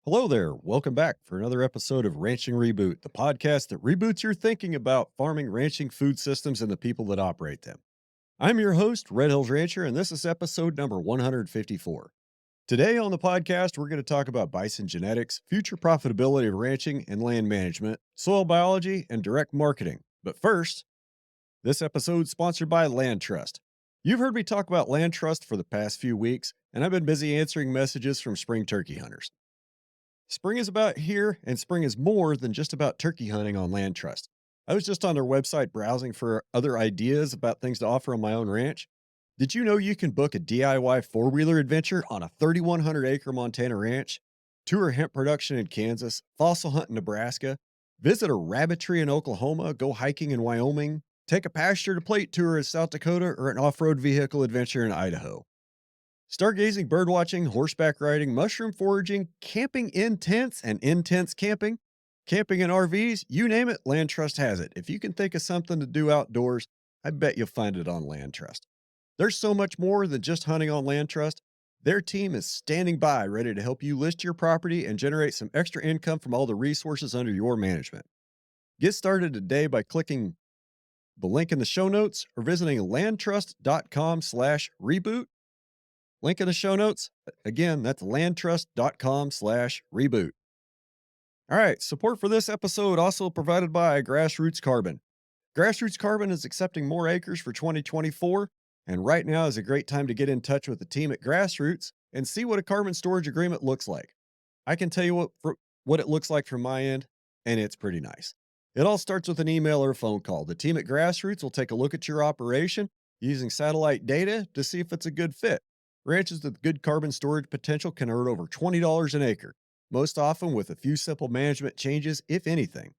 Hello there. Welcome back for another episode of Ranching Reboot, the podcast that reboots your thinking about farming, ranching, food systems, and the people that operate them. I'm your host, Red Hills Rancher, and this is episode number 154. Today on the podcast, we're going to talk about bison genetics, future profitability of ranching and land management, soil biology, and direct marketing. But first, this episode is sponsored by LandTrust. You've heard me talk about LandTrust for the past few weeks, and I've been busy answering messages from spring turkey hunters. Spring is about here, and spring is more than just about turkey hunting on LandTrust. I was just on their website browsing for other ideas about things to offer on my own ranch. Did you know you can book a DIY four-wheeler adventure on a 3,100-acre Montana ranch, tour hemp production in Kansas, fossil hunt in Nebraska, visit a rabbitry in Oklahoma, go hiking in Wyoming, take a pasture-to-plate tour in South Dakota, or an off-road vehicle adventure in Idaho? Stargazing, birdwatching, horseback riding, mushroom foraging, camping in tents and intense camping, camping in RVs, you name it, LandTrust has it. If you can think of something to do outdoors, I bet you'll find it on LandTrust. There's so much more than just hunting on LandTrust. Their team is standing by ready to help you list your property and generate some extra income from all the resources under your management. Get started today by clicking the link in the show notes or visiting landtrust.com/reboot. Link in the show notes. Again, that's landtrust.com/reboot. All right. Support for this episode also provided by Grassroots Carbon. Grassroots Carbon is accepting more acres for 2024. And right now is a great time to get in touch with the team at Grassroots and see what a carbon storage agreement looks like. I can tell you what it looks like from my end, and it's pretty nice. It all starts with an email or a phone call. The team at Grassroots will take a look at your operation using satellite data to see if it's a good fit. Ranches with good carbon storage potential can earn over $20 an acre, most often with a few simple management changes, if anything.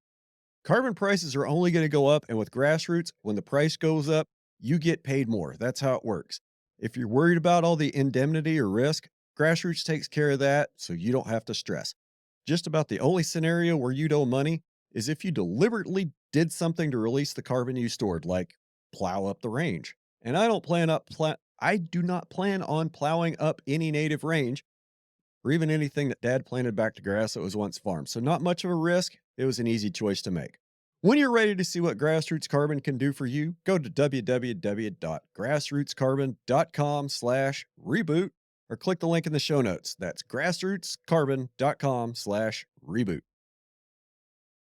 Carbon prices are only going to go up, and with Grassroots, when the price goes up, you get paid more. That's how it works. If you're worried about all the indemnity or risk, Grassroots takes care of that, so you don't have to stress. Just about the only scenario where you'd owe money is if you deliberately did something to release the carbon you stored, like plow up the range. And I do not plan on plowing up any native range or even anything that dad planted back to grass that was once farmed. So not much of a risk. It was an easy choice to make. When you're ready to see what Grassroots Carbon can do for you, go to www.grassrootscarbon.com/reboot or click the link in the show notes. That's grassrootscarbon.com/reboot.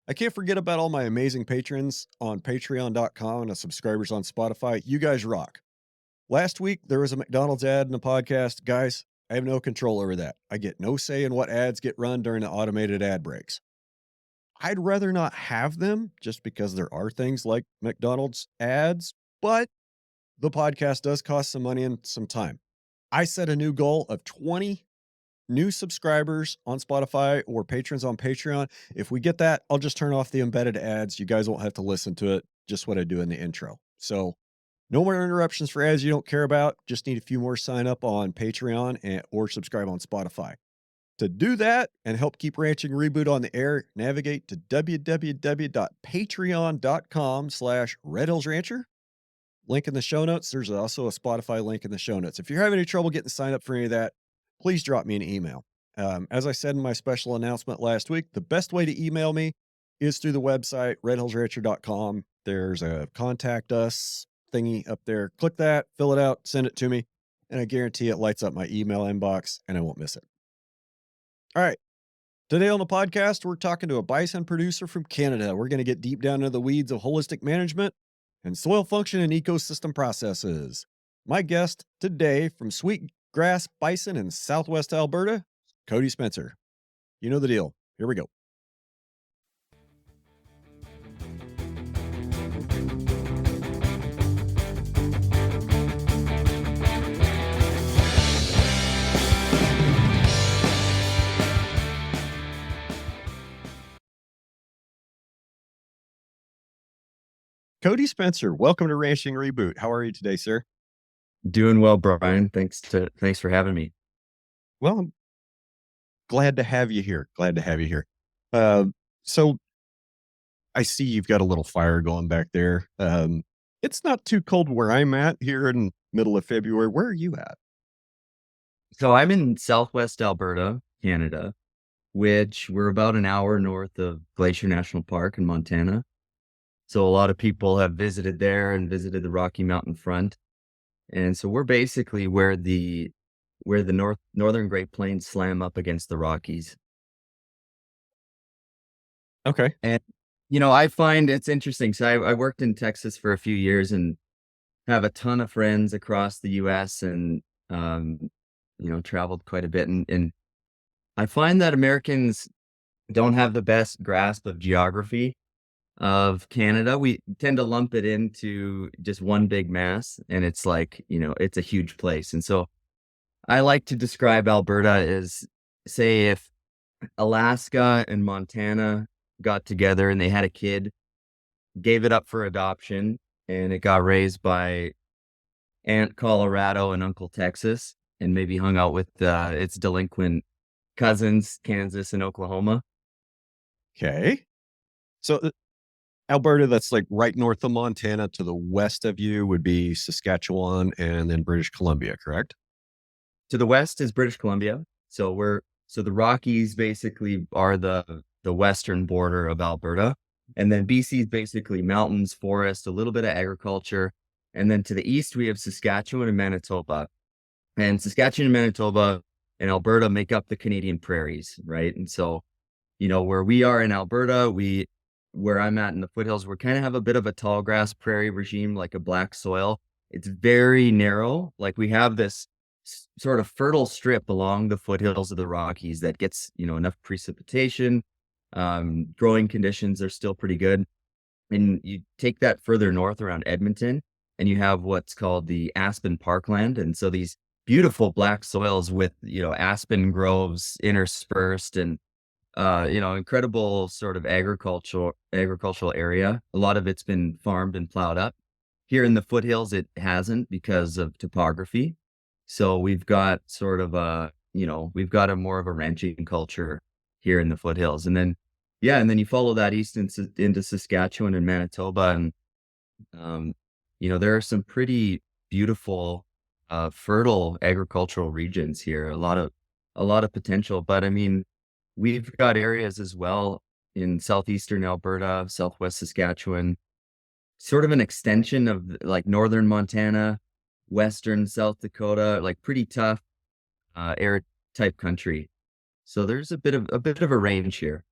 I can't forget about all my amazing patrons on patreon.com and the subscribers on Spotify. You guys rock. Last week, there was a McDonald's ad in the podcast. Guys, I have no control over that. I get no say in what ads get run during the automated ad breaks. I'd rather not have them just because there are things like McDonald's ads, but the podcast does cost some money and some time. I set a new goal of 20 new subscribers on Spotify or patrons on Patreon. If we get that, I'll just turn off the embedded ads. You guys won't have to listen to it. Just what I do in the intro. So no more interruptions for ads you don't care about. Just need a few more sign up on Patreon or subscribe on Spotify. To do that and help keep Ranching Reboot on the air, navigate to www.patreon.com/redhillsrancher. Link in the show notes. There's also a Spotify link in the show notes. If you're having any trouble getting signed up for any of that, please drop me an email. As I said in my special announcement last week, the best way to email me is through the website, redhillsrancher.com. There's a contact us thingy up there. Click that, fill it out, send it to me, and I guarantee it lights up my email inbox and I won't miss it. All right. Today on the podcast, we're talking to a bison producer from Canada. We're going to get deep down into the weeds of holistic management and soil function and ecosystem processes. My guest today from Sweet Grass Bison in Southwest Alberta, Cody Spencer. You know the deal. Here we go. Cody Spencer, welcome to Ranching Reboot. How are you today, sir? Doing well, Brian. Thanks for having me. Well, I'm glad to have you here. So I see you've got a little fire going back there. It's not too cold where I'm at here in middle of February. Where are you at? So I'm in Southwest Alberta, Canada. which we're about an hour north of Glacier National Park in Montana. So a lot of people have visited there and visited the Rocky Mountain front. And so we're basically where the northern Great Plains slam up against the Rockies. Okay. And I find it's interesting. So I worked in Texas for a few years and have a ton of friends across the US and um, traveled quite a bit. And I find that Americans don't have the best grasp of geography of Canada. We tend to lump it into just one big mass, and it's like, it's a huge place. And so I like to describe Alberta as, say, if Alaska and Montana got together and they had a kid, gave it up for adoption, and it got raised by Aunt Colorado and Uncle Texas, and maybe hung out with its delinquent cousins, Kansas and Oklahoma. Okay. So Alberta, that's like right north of Montana. To the west of you would be Saskatchewan and then British Columbia, correct? To the west is British Columbia. So the Rockies basically are the western border of Alberta. And then BC is basically mountains, forest, a little bit of agriculture. And then to the east, we have Saskatchewan and Manitoba. And Saskatchewan and Manitoba and Alberta make up the Canadian prairies, right? And so, where we are in Alberta, where I'm at in the foothills, we kind of have a bit of a tall grass prairie regime, like a black soil. It's very narrow. Like we have this sort of fertile strip along the foothills of the Rockies that gets, enough precipitation. Growing conditions are still pretty good. And you take that further north around Edmonton, and you have what's called the aspen parkland. And so these beautiful black soils with, aspen groves interspersed and incredible sort of agricultural area. A lot of it's been farmed and plowed up. Here in the foothills, it hasn't because of topography. So we've got sort of we've got a more of a ranching culture here in the foothills. And then, yeah, and then you follow that east into Saskatchewan and Manitoba. And, um, there are some pretty beautiful, fertile agricultural regions here, a lot of potential. But I mean, we've got areas as well in southeastern Alberta, southwest Saskatchewan, sort of an extension of like northern Montana, western South Dakota, like pretty tough, arid type country. So there's a bit of a range here.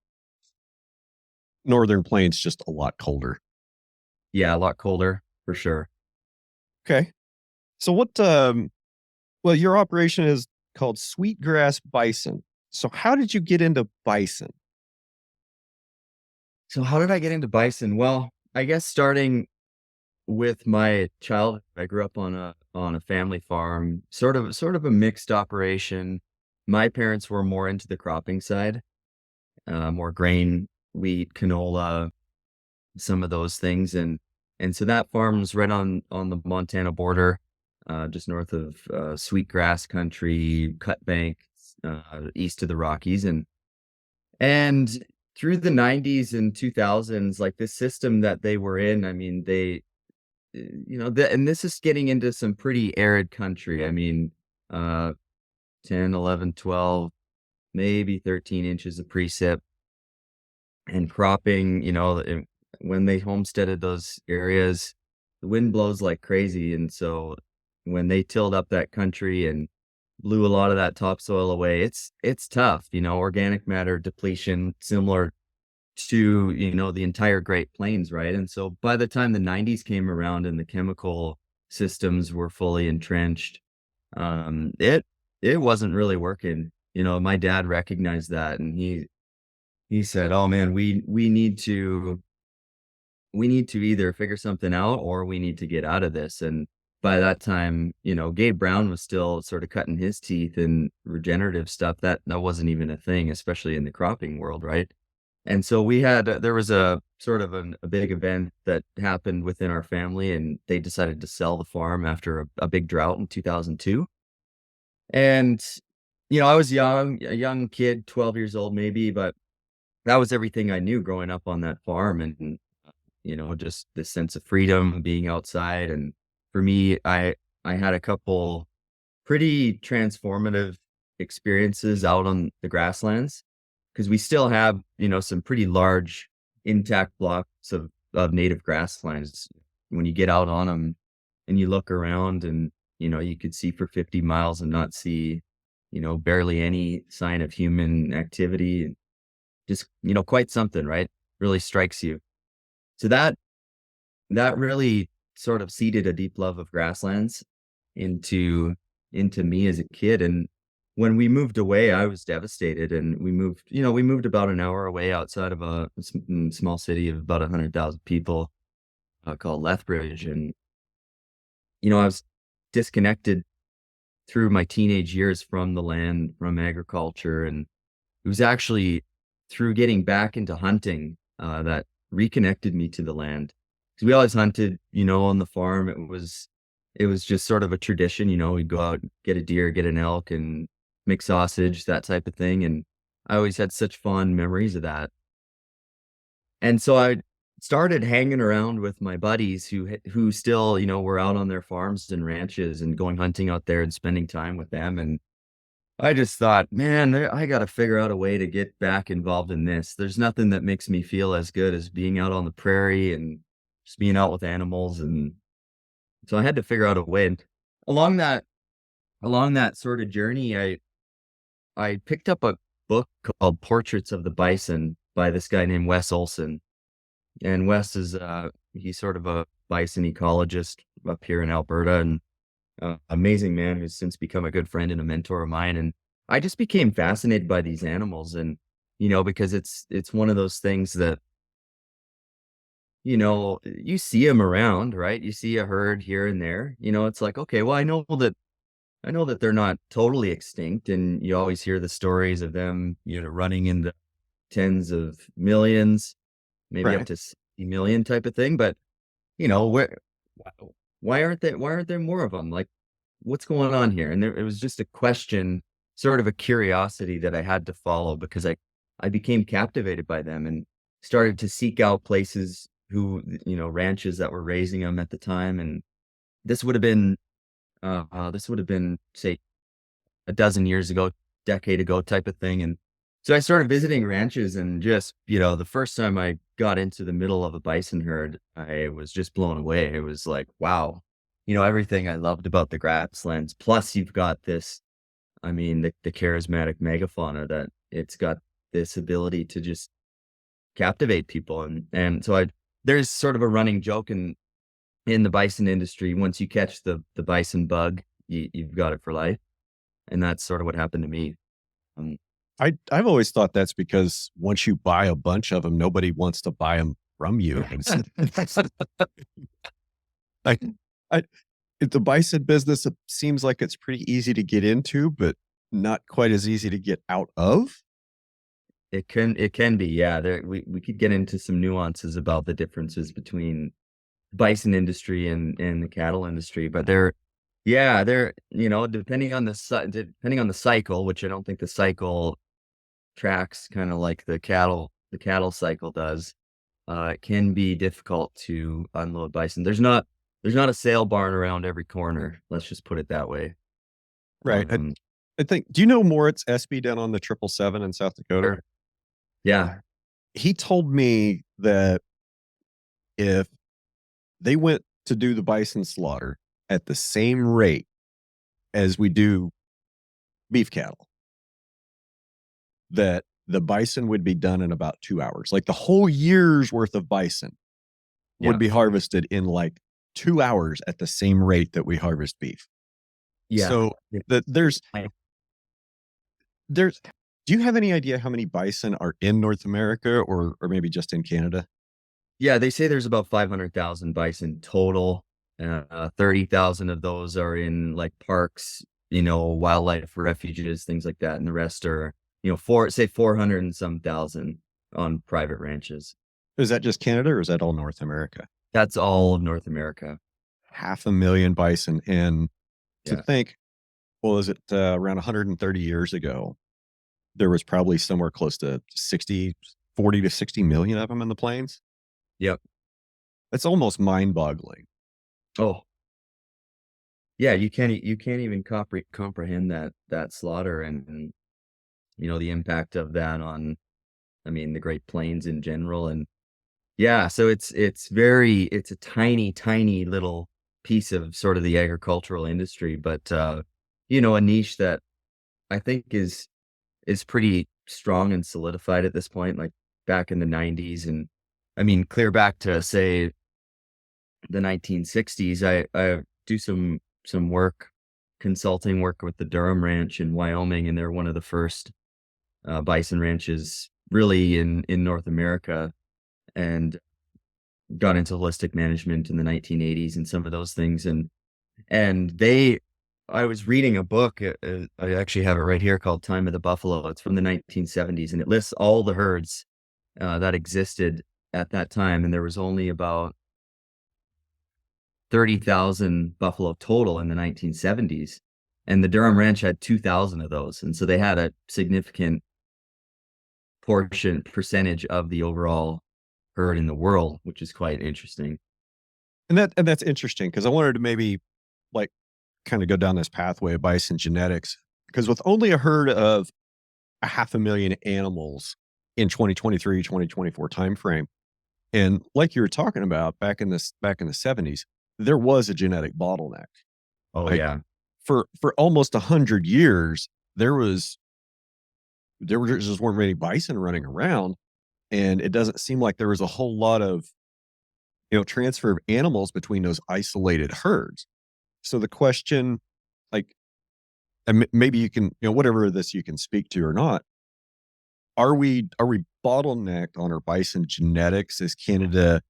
Northern Plains just a lot colder. Yeah, a lot colder for sure. Okay. So well, your operation is called Sweetgrass Bison. So how did you get into bison? So how did I get into bison? Well, I guess starting with my childhood, I grew up on a family farm, sort of a mixed operation. My parents were more into the cropping side, more grain, wheat, canola, some of those things, and so that farm's right on the Montana border, just north of sweetgrass country, cut bank, east of the Rockies, and through the 90s and 2000s, like this system that they were in, I mean, and this is getting into some pretty arid country. I mean, uh, 10, 11, 12, maybe 13 inches of precip and cropping, when they homesteaded those areas, the wind blows like crazy. And so when they tilled up that country and blew a lot of that topsoil away, it's tough, organic matter depletion, similar to, the entire Great Plains, right? And so by the time the 90s came around and the chemical systems were fully entrenched, it wasn't really working. My dad recognized that, and he said, "Oh man, we need to either figure something out or we need to get out of this." And by that time, Gabe Brown was still sort of cutting his teeth in regenerative stuff. That wasn't even a thing, especially in the cropping world, right? And so there was a sort of a big event that happened within our family, and they decided to sell the farm after a big drought in 2002. And, I was a young kid, 12 years old maybe, but that was everything I knew growing up on that farm. And, just this sense of freedom, being outside. And for me, I had a couple pretty transformative experiences out on the grasslands, because we still have, some pretty large intact blocks of native grasslands. When you get out on them and you look around and, you could see for 50 miles and not see, barely any sign of human activity. And just, quite something, right? Really strikes you. So that really sort of seeded a deep love of grasslands into me as a kid. And when we moved away, I was devastated. And we moved about an hour away outside of a small city of about 100,000 people, called Lethbridge. And I was disconnected through my teenage years from the land, from agriculture. And it was actually through getting back into hunting that reconnected me to the land. Because we always hunted, on the farm. It was just sort of a tradition. We'd go out, get a deer, get an elk, and make sausage, that type of thing. And I always had such fond memories of that. And so I started hanging around with my buddies who still, were out on their farms and ranches and going hunting out there and spending time with them. And I just thought, man, I got to figure out a way to get back involved in this. There's nothing that makes me feel as good as being out on the prairie and just being out with animals. And so I had to figure out a way. And along that, along that sort of journey, I picked up a book called Portraits of the Bison by this guy named Wes Olson. And Wes is he's sort of a bison ecologist up here in Alberta, and amazing man who's since become a good friend and a mentor of mine. And I just became fascinated by these animals. And because it's one of those things that you see them around, right? You see a herd here and there. It's like, okay, well, I know that they're not totally extinct, and you always hear the stories of them, running in the tens of millions, maybe up Right. to 60 million type of thing. But where, why aren't there more of them? Like, what's going on here? And it was just a question, sort of a curiosity that I had to follow, because I became captivated by them and started to seek out places ranches that were raising them at the time. And this would have been, say, a dozen years ago, decade ago type of thing. And so I started visiting ranches, and just, the first time I got into the middle of a bison herd, I was just blown away. It was like, wow, everything I loved about the grasslands. Plus you've got this, I mean, the charismatic megafauna that it's got this ability to just captivate people. And so there's sort of a running joke in the bison industry. Once you catch the bison bug, you've got it for life. And that's sort of what happened to me. Um, I've always thought that's because once you buy a bunch of them, nobody wants to buy them from you. I, I, the bison business, it seems like it's pretty easy to get into, but not quite as easy to get out of. it can be, yeah. We could get into some nuances about the differences between bison industry and the cattle industry, but they're depending on the cycle, which I don't think the cycle tracks kind of like the cattle cycle does. It can be difficult to unload bison. There's not a sale barn around every corner. Let's just put it that way. Right. Um, I think, do you know Moritz Espy down on the 777 in South Dakota? sure. Yeah. He told me that if they went to do the bison slaughter at the same rate as we do beef cattle, that the bison would be done in about 2 hours. Like the whole year's worth of bison would Yeah. be harvested in like 2 hours at the same rate that we harvest beef. Yeah. So Yeah. that I- there's do you have any idea how many bison are in North America, or maybe just in Canada? Yeah, they say there's about 500,000 bison total. 30,000 of those are in like parks, wildlife refuges, things like that. And the rest are, 400 and some thousand on private ranches. Is that just Canada, or is that all North America? That's all of North America. 500,000 bison. And to Yeah. think, well, is it around 130 years ago, there was probably somewhere close to 40 to 60 million of them in the plains? Yep. That's almost mind-boggling. Oh, yeah. You can't even comprehend that slaughter and the impact of that on I mean, the Great Plains in general. And yeah, so it's a tiny, tiny little piece of sort of the agricultural industry, but a niche that I think is pretty strong and solidified at this point, like back in the 90s. And I mean, clear back to say the 1960s, I do some work, consulting work with the Durham Ranch in Wyoming, and they're one of the first bison ranches really in North America, and got into holistic management in the 1980s and some of those things. And I was reading a book. I actually have it right here called Time of the Buffalo. It's from the 1970s, and it lists all the herds that existed at that time. And there was only about 30,000 buffalo total in the 1970s. And the Durham Ranch had 2,000 of those. And so they had a significant percentage of the overall herd in the world, which is quite interesting. And that's interesting because I wanted to maybe like kind of go down this pathway of bison genetics because with only a herd of a half a million animals in 2023, 2024 timeframe, and like you were talking about back in the 70s, there was a genetic bottleneck. Oh, Like yeah. for almost 100 years, there just weren't many bison running around, and it doesn't seem like there was a whole lot of transfer of animals between those isolated herds. So the question, like, and maybe you can, whatever this you can speak to or not, are we bottlenecked on our bison genetics? Is Canada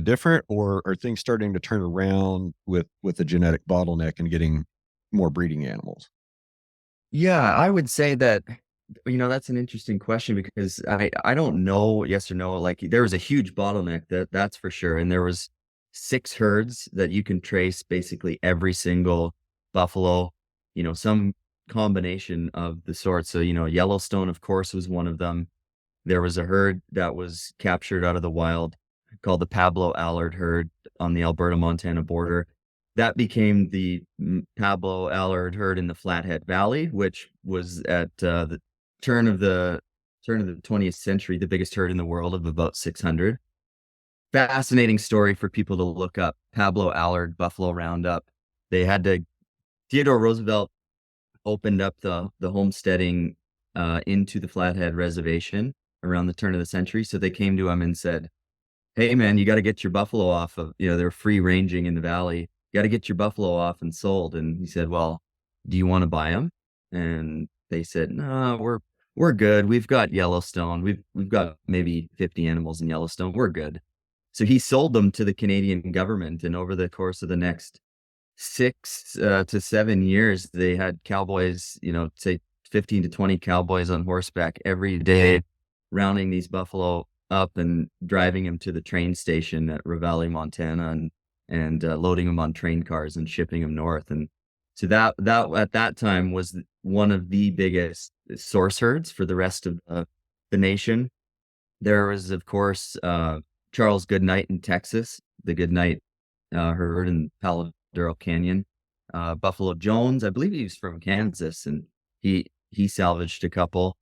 different, or are things starting to turn around with the genetic bottleneck and getting more breeding animals? Yeah, I would say that, that's an interesting question because I don't know yes or no. Like there was a huge bottleneck, that's for sure. And there was 6 herds that you can trace basically every single buffalo, some combination of the sort. So, Yellowstone, of course, was one of them. There was a herd that was captured out of the wild called the Pablo Allard herd on the Alberta-Montana border. That became the Pablo Allard herd in the Flathead Valley, which was at the turn of the turn of the 20th century, the biggest herd in the world of about 600. Fascinating story for people to look up. Pablo Allard Buffalo Roundup. They had to Theodore Roosevelt opened up the homesteading into the Flathead Reservation around the turn of the century. So they came to him and said, "Hey, man, you got to get your buffalo off of, they're free ranging in the valley. You got to get your buffalo off and sold." And he said, "Well, do you want to buy them?" And they said, "No, we're good. We've got Yellowstone. We've got maybe 50 animals in Yellowstone. We're good." So he sold them to the Canadian government, and over the course of the next 6 to 7 years, they had cowboys, say 15 to 20 cowboys on horseback every day, rounding these buffalo up and driving them to the train station at Ravalli, Montana, and loading them on train cars and shipping them north. And so that at that time was one of the biggest source herds for the rest of the nation. There was, of course, Charles Goodnight in Texas, the Goodnight herd in Palo Duro Canyon. Buffalo Jones, I believe he was from Kansas, and he salvaged a couple.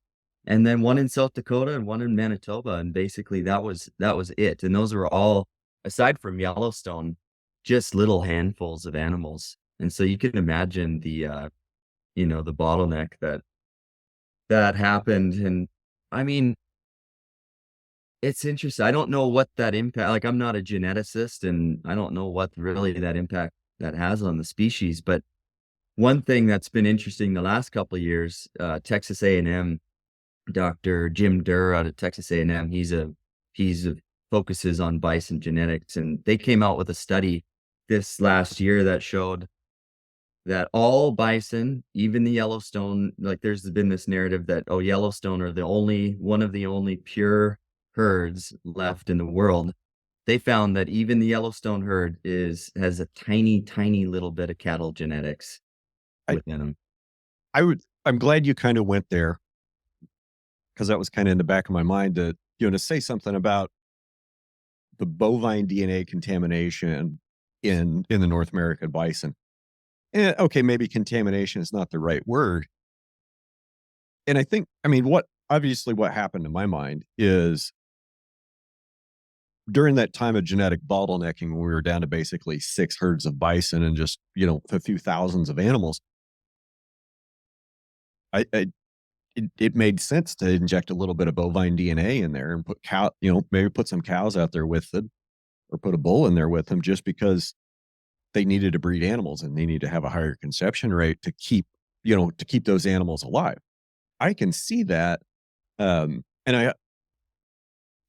And then one in South Dakota and one in Manitoba, and basically that was it. And those were all, aside from Yellowstone, just little handfuls of animals. And so you can imagine the bottleneck that happened. And I mean, it's interesting. I don't know what that impact, like I'm not a geneticist, and I don't know what really that impact that has on the species. But one thing that's been interesting the last couple of years, Texas A&M, Dr. Jim Durr out of Texas A&M, he's focuses on bison genetics, and they came out with a study this last year that showed that all bison, even the Yellowstone, like there's been this narrative that, oh, Yellowstone are one of the only pure herds left in the world. They found that even the Yellowstone herd has a tiny, tiny little bit of cattle genetics I within them. I'm glad you kind of went there because that was kind of in the back of my mind to say something about the bovine DNA contamination in the North American bison. Okay, maybe contamination is not the right word. And I think, I mean, what obviously what happened in my mind is during that time of genetic bottlenecking, when we were down to basically 6 herds of bison and just, a few thousands of animals, I it made sense to inject a little bit of bovine DNA in there and put maybe put some cows out there with it or put a bull in there with them just because they needed to breed animals and they need to have a higher conception rate to keep those animals alive. I can see that. And I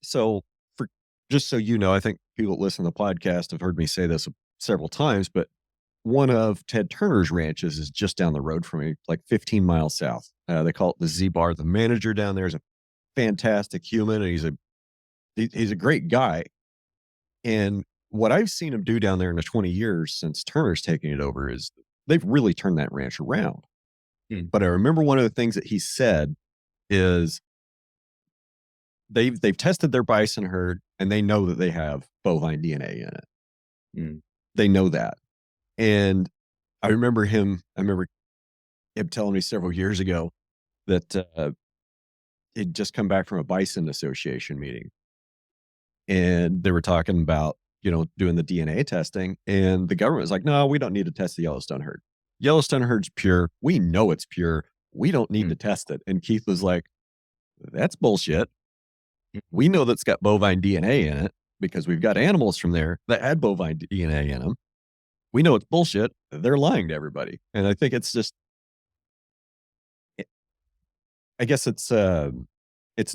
so for just so you know, I think people that listen to the podcast have heard me say this several times, but one of Ted Turner's ranches is just down the road from me, like 15 miles south. They call it the Z Bar. The manager down there is a fantastic human, and he's a great guy. And what I've seen him do down there in the 20 years since Turner's taking it over is they've really turned that ranch around. Mm, But I remember one of the things that he said is they've tested their bison herd and they know that they have bovine DNA in it. mm, They know that. And I remember him telling me several years ago that he'd just come back from a bison association meeting and they were talking about, doing the DNA testing. And the government was like, no, we don't need to test the Yellowstone herd. Yellowstone herd's pure. We know it's pure. We don't need mm, to test it. And Keith was like, that's bullshit. mm. We know that's got bovine DNA in it because we've got animals from there that had bovine DNA in them. We know it's bullshit. They're lying to everybody. And I think it's just, I guess it's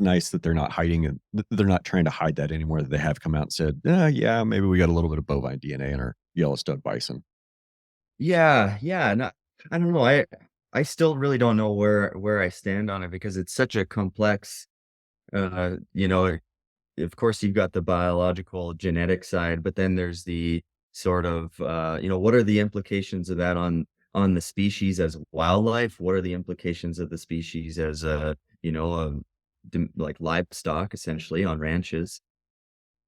nice that they're not hiding it. They're not trying to hide that anymore. That they have come out and said, yeah, maybe we got a little bit of bovine DNA in our Yellowstone bison. Yeah, yeah, and I don't know, I still really don't know where I stand on it because it's such a complex, uh, you know, of course, you've got the biological genetic side, but then there's the sort of, what are the implications of that on the species as wildlife? What are the implications of the species as like livestock, essentially, on ranches?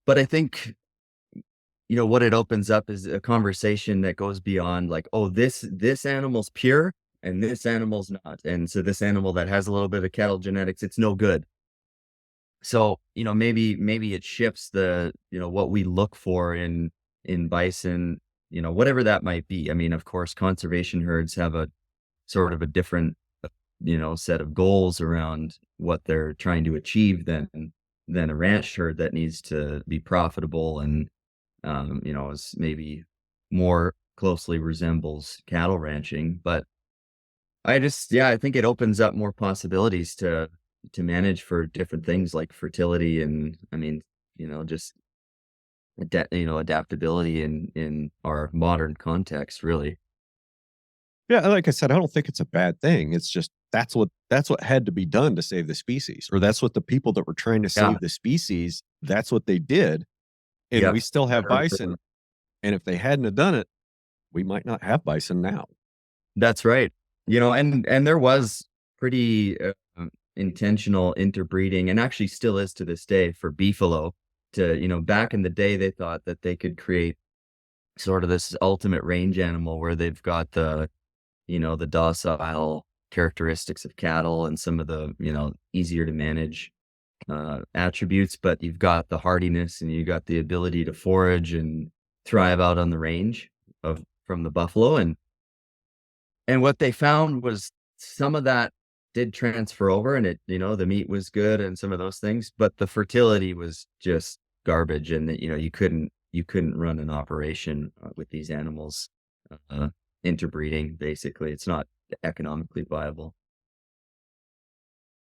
But I think, what it opens up is a conversation that goes beyond like, oh, this animal's pure and this animal's not. And so this animal that has a little bit of cattle genetics, it's no good. So, maybe it shifts what we look for in bison, whatever that might be. I mean, of course, conservation herds have a sort of a different, set of goals around what they're trying to achieve than a ranch herd that needs to be profitable and is maybe more closely resembles cattle ranching. But I think it opens up more possibilities to manage for different things like fertility and I mean, just adaptability in our modern context, really. Yeah, like I said, I don't think it's a bad thing. It's just that's what had to be done to save the species, or that's what the people that were trying to Yeah. save the species, that's what they did. And Yep. we still have Better for bison. And if they hadn't have done it, we might not have bison now. That's right. And there was pretty, intentional interbreeding, and actually still is to this day for beefalo back in the day, they thought that they could create sort of this ultimate range animal where they've got the docile characteristics of cattle and some of the, easier to manage, attributes, but you've got the hardiness and you got the ability to forage and thrive out on the range of from the buffalo. And what they found was some of that did transfer over and the meat was good and some of those things, but the fertility was just garbage and that, you couldn't run an operation with these animals, uh, interbreeding, basically. It's not economically viable.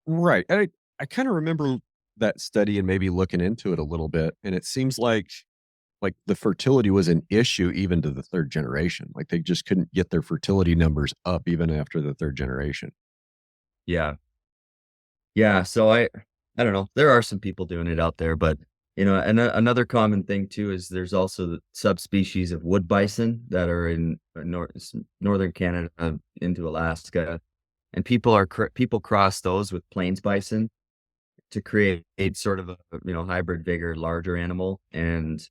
Right. And I kind of remember that study and maybe looking into it a little bit. And it seems like the fertility was an issue even to the third generation. Like they just couldn't get their fertility numbers up even after the third generation. Yeah. Yeah, so I don't know. There are some people doing it out there, but and another common thing too is there's also the subspecies of wood bison that are in northern Canada into Alaska, and people cross those with plains bison to create sort of a hybrid, bigger, larger animal. And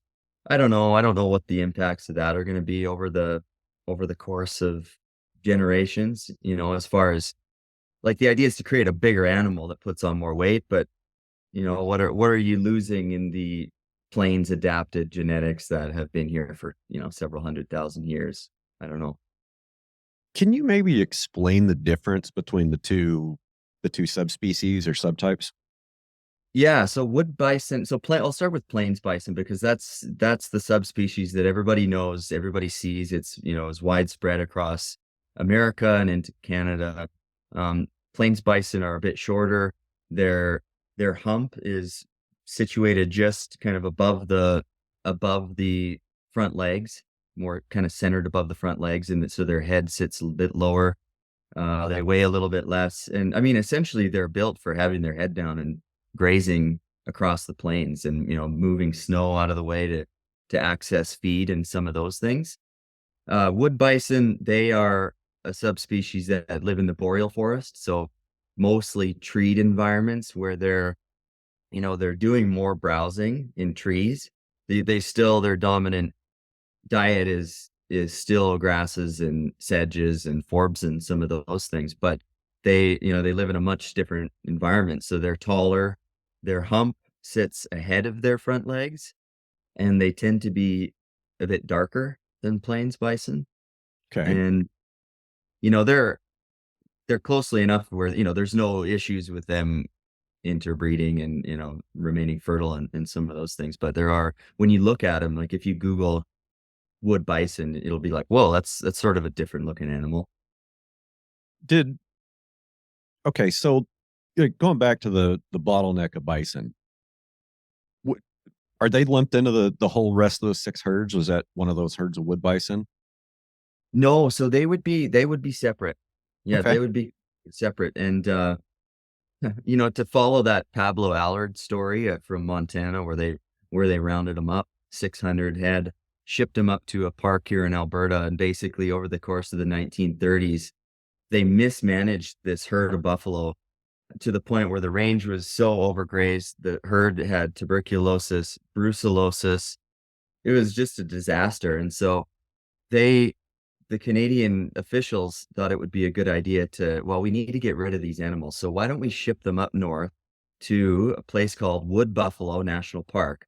I don't know what the impacts of that are going to be over the course of generations. As far as like the idea is to create a bigger animal that puts on more weight, but what are you losing in the plains adapted genetics that have been here for, several 100,000 years? I don't know. Can you maybe explain the difference between the two subspecies or subtypes? Yeah, so wood bison. I'll start with plains bison because that's the subspecies that everybody knows, everybody sees. It's widespread across America and into Canada. Plains bison are a bit shorter. Their their hump is situated just kind of above the front legs, more kind of centered above the front legs, and so their head sits a bit lower. They weigh a little bit less, and I mean, essentially, they're built for having their head down and grazing across the plains, and moving snow out of the way to access feed and some of those things. Wood bison, they are a subspecies that live in the boreal forest, so mostly treed environments where they're doing more browsing in trees. They still their dominant diet is still grasses and sedges and forbs and some of those things, but they live in a much different environment. So they're taller, their hump sits ahead of their front legs, and they tend to be a bit darker than plains bison. Okay. And they're closely enough where there's no issues with them interbreeding and remaining fertile and some of those things. But there are, when you look at them, like if you Google wood bison, it'll be like, whoa, that's sort of a different looking animal. Did Okay, so, going back to the bottleneck of bison, what are they lumped into the whole rest of those 6 herds? Was that one of those herds of wood bison? No, so they would be separate. Yeah, Okay. they would be separate. And to follow that Pablo Allard story from Montana, where they rounded them up, 600 head, shipped them up to a park here in Alberta, and basically over the course of the 1930s, they mismanaged this herd of buffalo to the point where the range was so overgrazed, the herd had tuberculosis, brucellosis. It was just a disaster. And so they the Canadian officials thought it would be a good idea well, we need to get rid of these animals. So why don't we ship them up north to a place called Wood Buffalo National Park?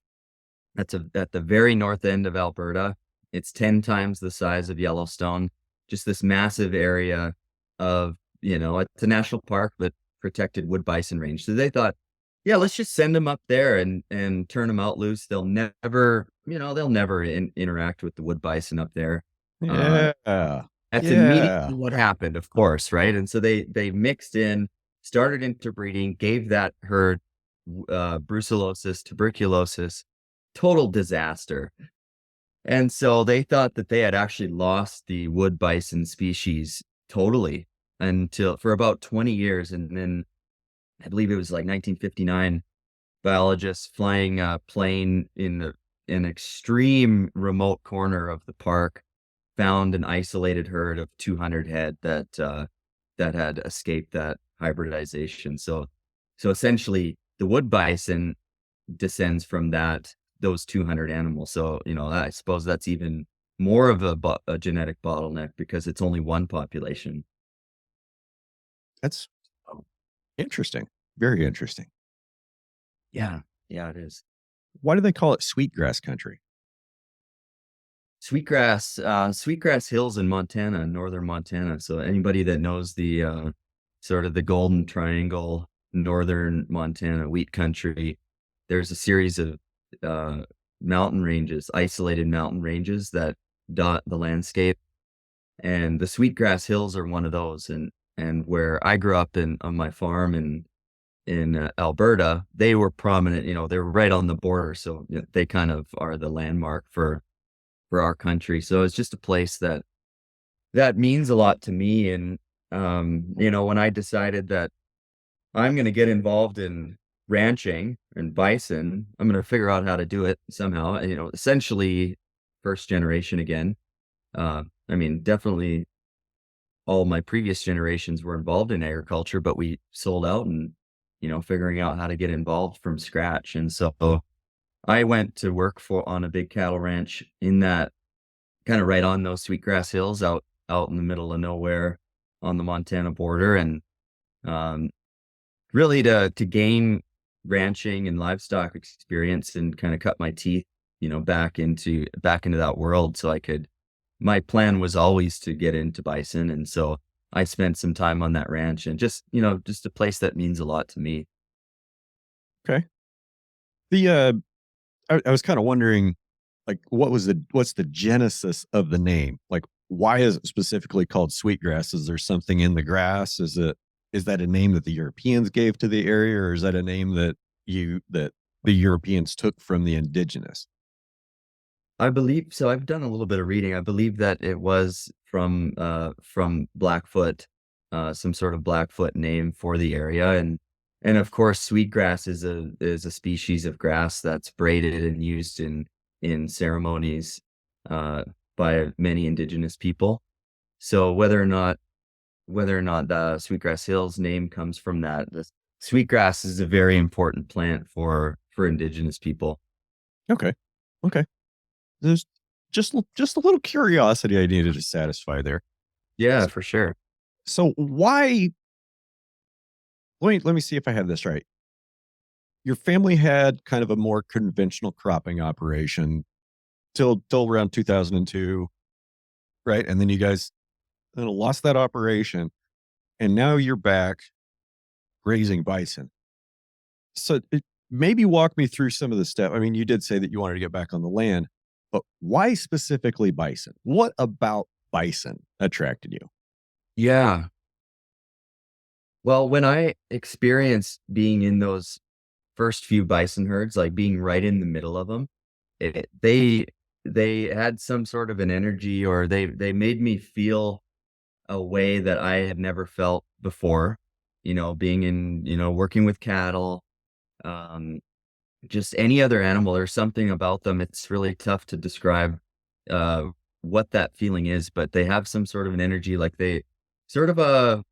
That's at the very north end of Alberta. It's 10 times the size of Yellowstone, just this massive area it's a national park, but protected wood bison range. So they thought, yeah, let's just send them up there and turn them out loose. They'll never interact with the wood bison up there. Uh, Yeah. that's Yeah. immediately what happened, of course, right? And so they mixed in, started interbreeding, gave that herd brucellosis, tuberculosis, total disaster. And so they thought that they had actually lost the wood bison species totally until for about 20 years. And then I believe it was like 1959, biologists flying a plane in an extreme remote corner of the park found an isolated herd of 200 head that had escaped that hybridization. So essentially, the wood bison descends from those 200 animals. So I suppose that's even more of a genetic bottleneck because it's only one population. That's interesting. Very interesting. Yeah, yeah, it is. Why do they call it sweetgrass country? Sweetgrass hills in Montana, northern Montana. So anybody that knows the sort of the Golden Triangle, northern Montana wheat country, there's a series of uh, mountain ranges, isolated mountain ranges that dot the landscape, and the Sweetgrass Hills are one of those. And where I grew up on my farm in Alberta, they were prominent. They were right on the border, so they kind of are the landmark for our country. So it's just a place that means a lot to me. And when I decided that I'm going to get involved in ranching and bison, I'm going to figure out how to do it somehow. Essentially, first generation again. I mean, definitely all my previous generations were involved in agriculture, but we sold out and figuring out how to get involved from scratch. And so I went to work on a big cattle ranch in that kind of right on those Sweetgrass Hills out in the middle of nowhere on the Montana border. And um, really to gain ranching and livestock experience and kind of cut my teeth, back into that world. So my plan was always to get into bison. And so I spent some time on that ranch and just a place that means a lot to me. Okay. I was kind of wondering, like, what's the genesis of the name? Like, why is it specifically called sweetgrass? Is there something in the grass? Is that a name that the Europeans gave to the area, or is that a name that the Europeans took from the indigenous? I believe so. I've done a little bit of reading. I believe that it was from Blackfoot, some sort of Blackfoot name for the area, and of course, sweetgrass is a species of grass that's braided and used in ceremonies uh, by many indigenous people. So whether or not the Sweetgrass Hills name comes from that, the sweetgrass is a very important plant for indigenous people. Okay, okay. There's just a little curiosity I needed to satisfy there. Yeah, S- for sure. So why? Let me see if I have this right. Your family had kind of a more conventional cropping operation till around 2002, right? And then you guys lost that operation, and now you're back grazing bison. So maybe walk me through some of the steps. I mean, you did say that you wanted to get back on the land, but why specifically bison? What about bison attracted you? Yeah. Well, when I experienced being in those first few bison herds, like being right in the middle of them, they had some sort of an energy, or they made me feel a way that I had never felt before. Being working with cattle, um, just any other animal. There's something about them. It's really tough to describe uh, what that feeling is, but they have some sort of an energy, like they sort of a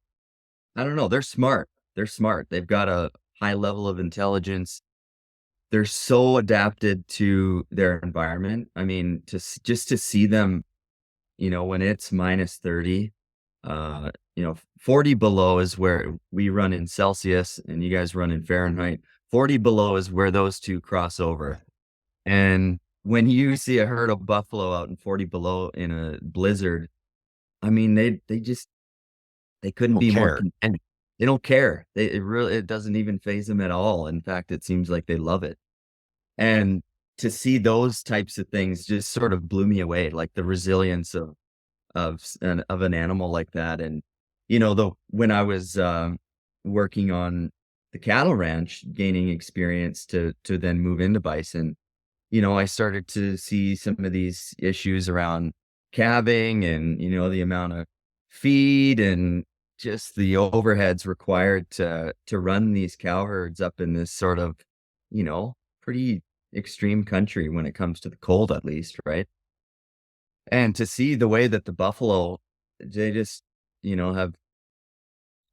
I don't know. They're smart. They're smart. They've got a high level of intelligence. They're so adapted to their environment. I mean, just to see them, when it's -30, 40 below is where we run in Celsius and you guys run in Fahrenheit. 40 below is where those two cross over. And when you see a herd of buffalo out in 40 below in a blizzard, I mean, they couldn't Don't be more care. content. They don't care. It doesn't even phase them at all. In fact, it seems like they love it. And to see those types of things just sort of blew me away, like the resilience of an animal like that. And though when I was working on the cattle ranch, gaining experience to then move into bison, I started to see some of these issues around calving and, the amount of feed and just the overheads required to run these cow herds up in this sort of, pretty extreme country when it comes to the cold, at least, right? And to see the way that the buffalo, they just, have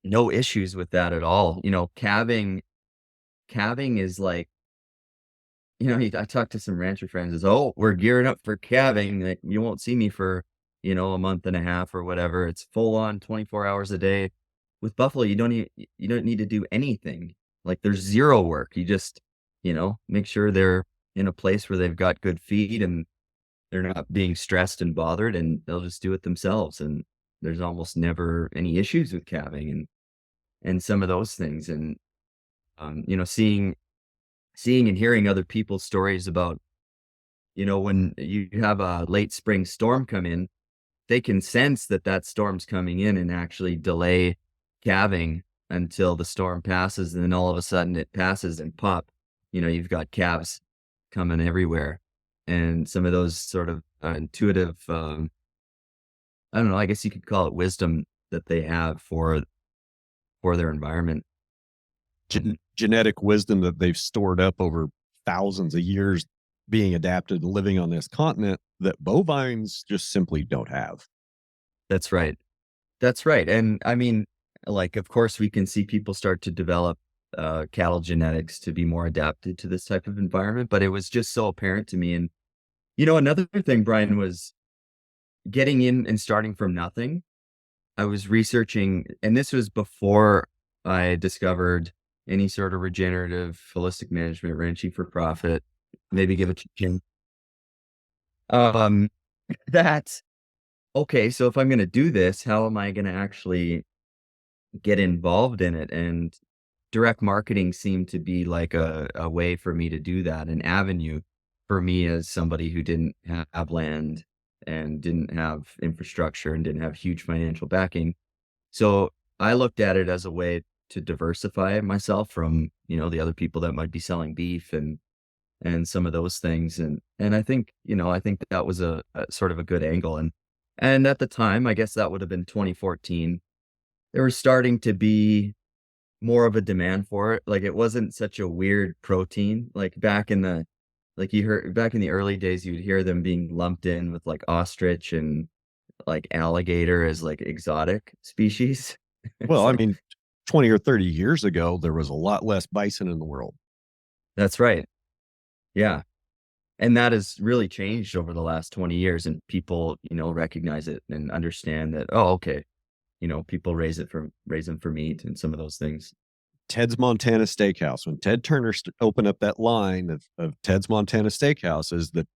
no issues with that at all. Calving is like, I talked to some rancher friends is, "Oh, we're gearing up for calving, like, you won't see me for, a month and a half or whatever." It's full on 24 hours a day. With buffalo, you don't need to do anything. Like, there's 0 work. You just, make sure they're in a place where they've got good feed and they're not being stressed and bothered, and they'll just do it themselves, and there's almost never any issues with calving and some of those things, and, seeing and hearing other people's stories about, when you have a late spring storm come in, they can sense that that storm's coming in and actually delay calving until the storm passes. And then all of a sudden it passes and pop, you've got calves coming everywhere. And some of those sort of intuitive, I don't know, I guess you could call it wisdom that they have for their environment. Genetic wisdom that they've stored up over thousands of years being adapted and living on this continent that bovines just simply don't have. That's right. That's right, and I mean, like, of course, we can see people start to develop, cattle genetics to be more adapted to this type of environment, but it was just so apparent to me, and, another thing, Brian, was getting in and starting from nothing. I was researching and this was before I discovered any sort of regenerative, holistic management, ranching for profit, maybe give it to Jim. Um, that okay, so if I'm gonna do this, how am I gonna actually get involved in it? And direct marketing seemed to be like a way for me to do that, an avenue for me as somebody who didn't have land and didn't have infrastructure and didn't have huge financial backing. So I looked at it as a way to diversify myself from, the other people that might be selling beef and some of those things. And I think that was a sort of a good angle. And at the time, I guess that would have been 2014. There was starting to be more of a demand for it. Like, it wasn't such a weird protein. Like you heard back in the early days, you'd hear them being lumped in with like ostrich and like alligator as like exotic species. It's Well, I like, mean, 20 or 30 years ago, there was a lot less bison in the world. that's right. Yeah. And that has really changed over the last 20 years, and people, recognize it and understand that, oh, okay, people raise them for meat and some of those things. Ted's Montana Steakhouse, when Ted Turner opened up that line of Ted's Montana Steakhouses, that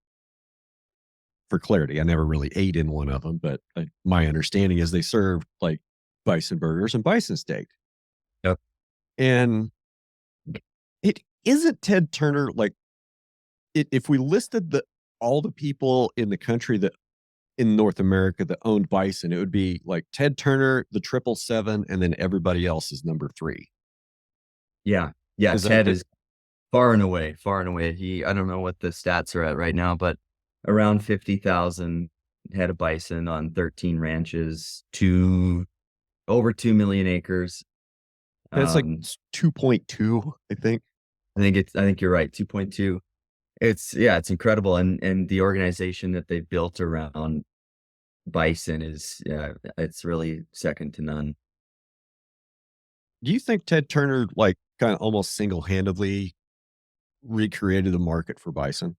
for clarity, I never really ate in one of them, but my understanding is they served like bison burgers and bison steak. Yep. And it isn't Ted Turner like if we listed all the people in the country that in North America that owned bison, it would be like Ted Turner, the 777, and then everybody else is number three. Yeah. Yeah. Is that Ted is far and away. I don't know what the stats are at right now, but around 50,000 head of bison on 13 ranches, over 2 million acres. that's like Um, 2.2, I think. I think you're right. 2.2. It's incredible. And the organization that they built around bison is, yeah, it's really second to none. Do you think Ted Turner like kind of almost single-handedly recreated the market for bison?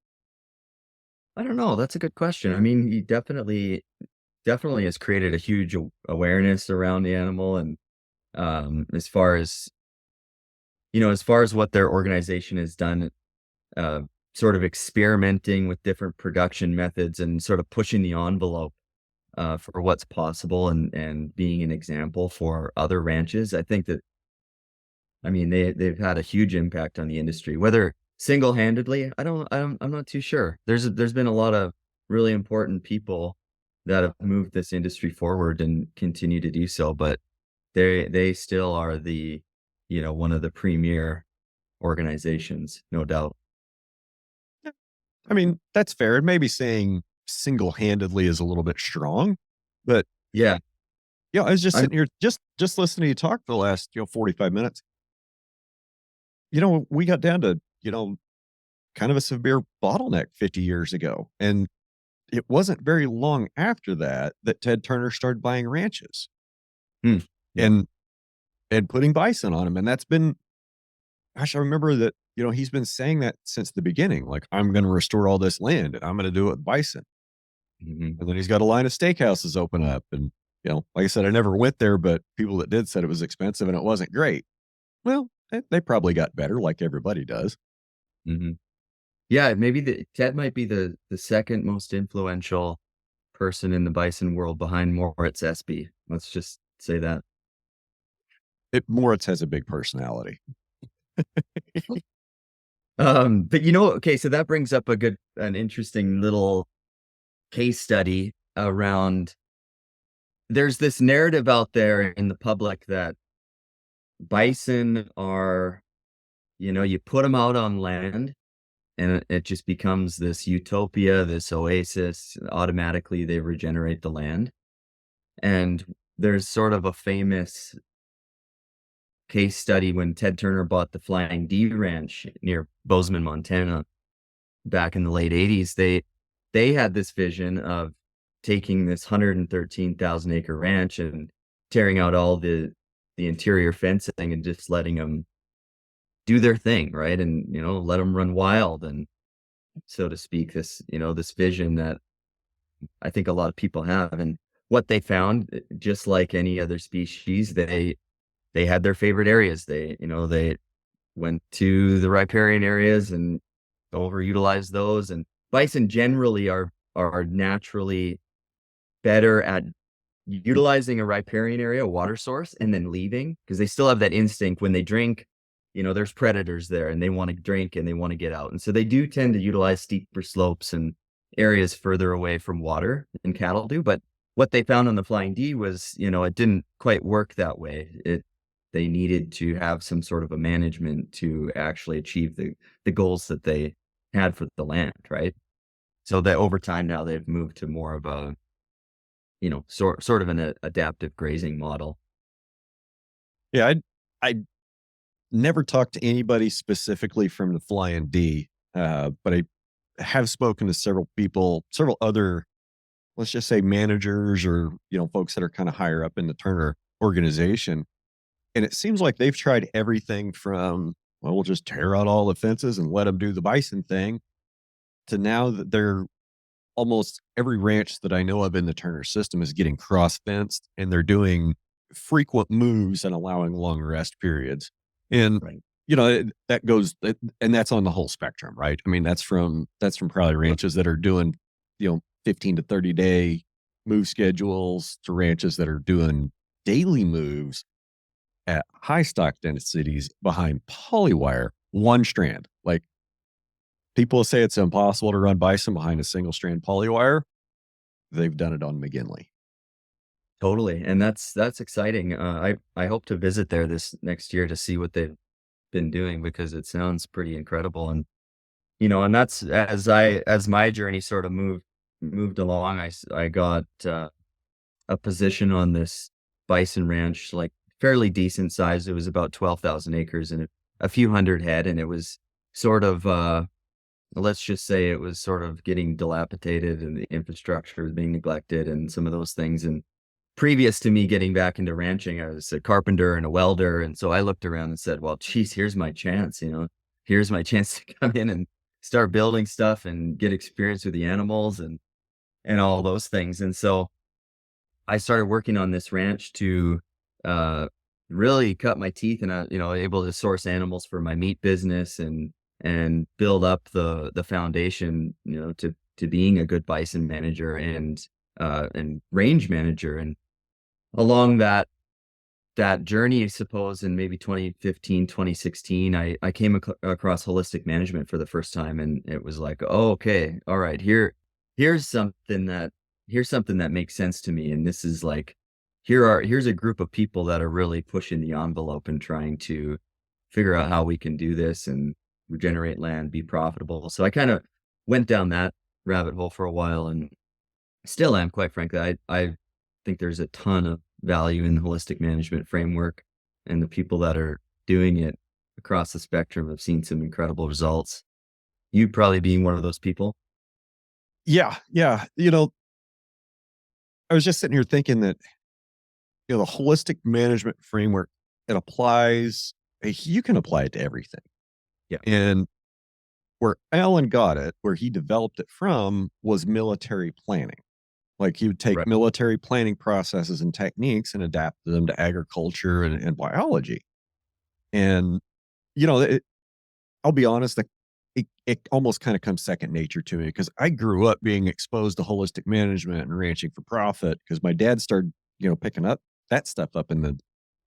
I don't know. That's a good question. I mean, he definitely has created a huge awareness around the animal. And as far as what their organization has done, uh, sort of experimenting with different production methods and sort of pushing the envelope for what's possible, and being an example for other ranches. I think that, I mean, they've had a huge impact on the industry. Whether single-handedly, I'm not too sure. There's been a lot of really important people that have moved this industry forward and continue to do so, but they still are one of the premier organizations, no doubt. I mean, that's fair. And maybe saying single-handedly is a little bit strong, but Yeah, yeah, I was just I'm sitting here just listening to you talk for the last 45 minutes. We got down to kind of a severe bottleneck 50 years ago, and it wasn't very long after that that Ted Turner started buying ranches hmm, yep, and putting bison on them, and that's been gosh, I remember that he's been saying that since the beginning. Like, I'm going to restore all this land, and I'm going to do it with bison. mhm. And then he's got a line of steakhouses open up. And, like I said, I never went there, but people that did said it was expensive and it wasn't great. Well, they probably got better like everybody does. Mhm. Yeah, maybe Ted might be the second most influential person in the bison world behind Moritz Espy. Let's just say that. Moritz has a big personality. But okay, so that brings up an interesting little case study around. There's this narrative out there in the public that bison are, you put them out on land and it just becomes this utopia, this oasis. Automatically, they regenerate the land. And there's sort of a famous case study when Ted Turner bought the Flying D Ranch near Bozeman, Montana, back in the late 80s. They had this vision of taking this 113,000 acre ranch and tearing out all the interior fencing and just letting them do their thing, right? And let them run wild, and so to speak, this vision that I think a lot of people have. And what they found, just like any other species, they had their favorite areas. They went to the riparian areas and overutilized those. And bison generally are naturally better at utilizing a riparian area, a water source, and then leaving, because they still have that instinct when they drink. There's predators there and they want to drink and they want to get out. And so they do tend to utilize steeper slopes and areas further away from water than cattle do. But what they found on the Flying D was, it didn't quite work that way. They needed to have some sort of a management to actually achieve the goals that they had for the land, right? So that over time now they've moved to more of a, sort of an adaptive grazing model. Yeah, I never talked to anybody specifically from the Flying D, but I have spoken to several people, several other, let's just say managers or, folks that are kind of higher up in the Turner organization. And it seems like they've tried everything from, well, we'll just tear out all the fences and let them do the bison thing, to now that they're almost every ranch that I know of in the Turner system is getting cross fenced and they're doing frequent moves and allowing long rest periods. And, Right. that goes, and that's on the whole spectrum, right? I mean, that's from probably ranches that are doing, 15 to 30-day move schedules to ranches that are doing daily moves at high stock densities behind polywire, one strand. Like, people say it's impossible to run bison behind a single strand polywire. They've done it on McGinley. Totally. And that's exciting. I hope to visit there this next year to see what they've been doing, because it sounds pretty incredible. And, and that's as my journey sort of moved along, I got a position on this bison ranch, like fairly decent size. It was about 12,000 acres and a few hundred head. And it was sort of, let's just say it was sort of getting dilapidated and the infrastructure was being neglected and some of those things. And previous to me getting back into ranching, I was a carpenter and a welder. And so I looked around and said, well, geez, here's my chance, here's my chance to come in and start building stuff and get experience with the animals and all those things. And so I started working on this ranch to uh, really cut my teeth and, able to source animals for my meat business and build up the foundation, to being a good bison manager and range manager. And along that journey, I suppose, in maybe 2015, 2016, I came across holistic management for the first time, and it was like, oh, okay, all right, here's something that makes sense to me. And this is like, here's a group of people that are really pushing the envelope and trying to figure out how we can do this and regenerate land, be profitable. So I kind of went down that rabbit hole for a while and still am, quite frankly. I think there's a ton of value in the holistic management framework, and the people that are doing it across the spectrum have seen some incredible results. You probably being one of those people. Yeah, yeah. I was just sitting here thinking that, the holistic management framework, it applies, you can apply it to everything. Yeah. And where Alan got it, where he developed it from, was military planning. Like, he would take Right. military planning processes and techniques and adapt them to agriculture and biology. And, I'll be honest, that it almost kind of comes second nature to me, because I grew up being exposed to holistic management and ranching for profit, because my dad started, picking up that stuff up in the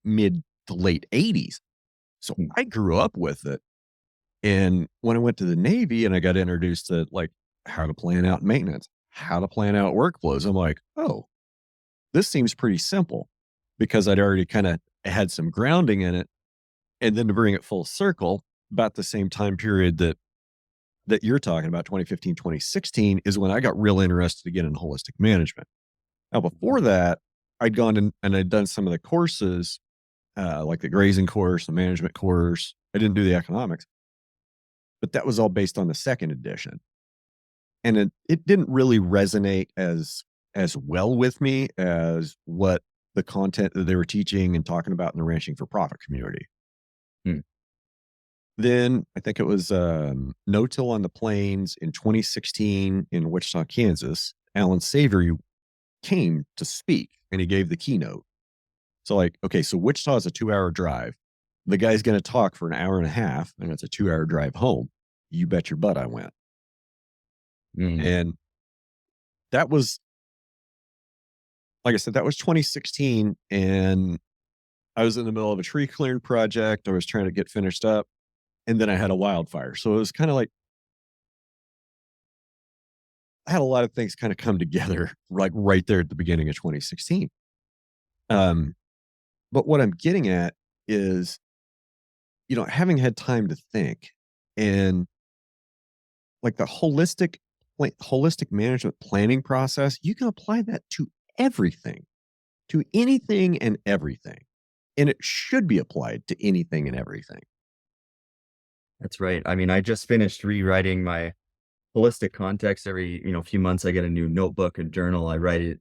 mid to late 80s. So Mm. I grew up with it. And when I went to the Navy and I got introduced to, like, how to plan out maintenance, how to plan out workflows, I'm like, oh, this seems pretty simple, because I'd already kind of had some grounding in it. And then to bring it full circle, about the same time period that you're talking about, 2015, 2016, is when I got real interested again in holistic management. Now, before that, I'd gone in and I'd done some of the courses, like the grazing course, the management course. I didn't do the economics, but that was all based on the second edition. And it didn't really resonate as well with me as what the content that they were teaching and talking about in the ranching for profit community. Mm. Then I think it was No Till on the Plains in 2016 in Wichita, Kansas. Alan Savory came to speak and he gave the keynote. So like, okay, so Wichita is a 2-hour drive. The guy's going to talk for an hour and a half, and it's a 2-hour drive home. You bet your butt I went. Mm, And that was, like I said, that was 2016. And I was in the middle of a tree clearing project. I was trying to get finished up. And then I had a wildfire. So it was kind of like, I had a lot of things kind of come together, like right there at the beginning of 2016. Um, but what I'm getting at is, having had time to think, and like the holistic management planning process, you can apply that to everything, to anything and everything. And it should be applied to anything and everything. that's right. I mean, I just finished rewriting my holistic context. Every, few months I get a new notebook and journal. I write it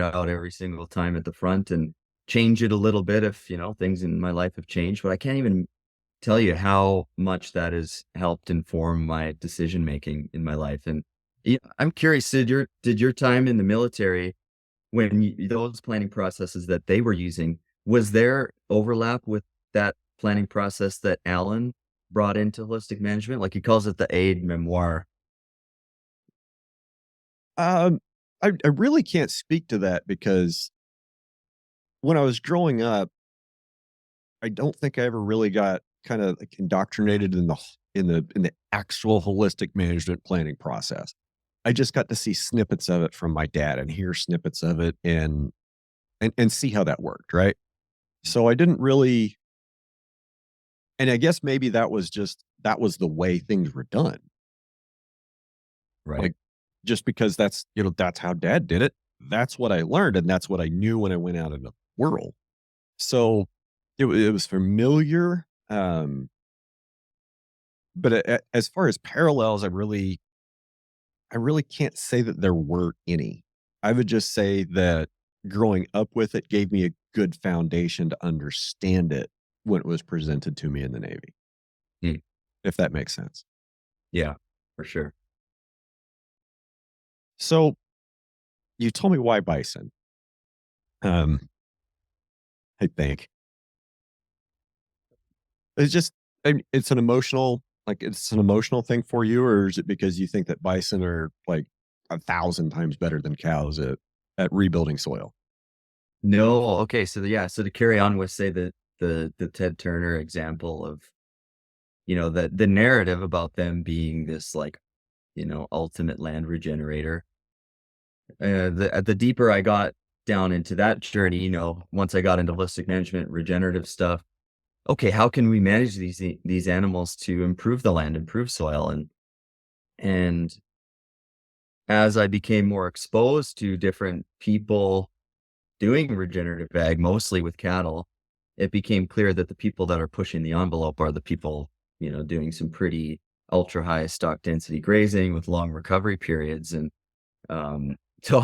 out every single time at the front and change it a little bit if, things in my life have changed, but I can't even tell you how much that has helped inform my decision making in my life. And I'm curious, did your time in the military, when those planning processes that they were using, was there overlap with that planning process that Alan brought into holistic management? Like he calls it the aid memoir. Um, I really can't speak to that because when I was growing up, I don't think I ever really got kind of like indoctrinated in the actual holistic management planning process. I just got to see snippets of it from my dad and hear snippets of it and see how that worked, right? So I didn't really, and I guess maybe that was the way things were done. Right. Like just because that's how dad did it. That's what I learned and that's what I knew when I went out in the world. So it was familiar. But as far as parallels, I really can't say that there were any. I would just say that growing up with it gave me a good foundation to understand it when it was presented to me in the Navy, Mm, if that makes sense. yeah, for sure. So you told me why bison. Um, I think it's just it's an emotional thing for you, or is it because you think that bison are like 1,000 times better than cows at rebuilding soil? No, okay, so to carry on with, say, the Ted Turner example of, the narrative about them being this, like, ultimate land regenerator. The deeper I got down into that journey, once I got into holistic management, regenerative stuff, okay, how can we manage these animals to improve the land, improve soil? And as I became more exposed to different people doing regenerative ag, mostly with cattle, it became clear that the people that are pushing the envelope are the people, doing some pretty ultra high stock density grazing with long recovery periods. And so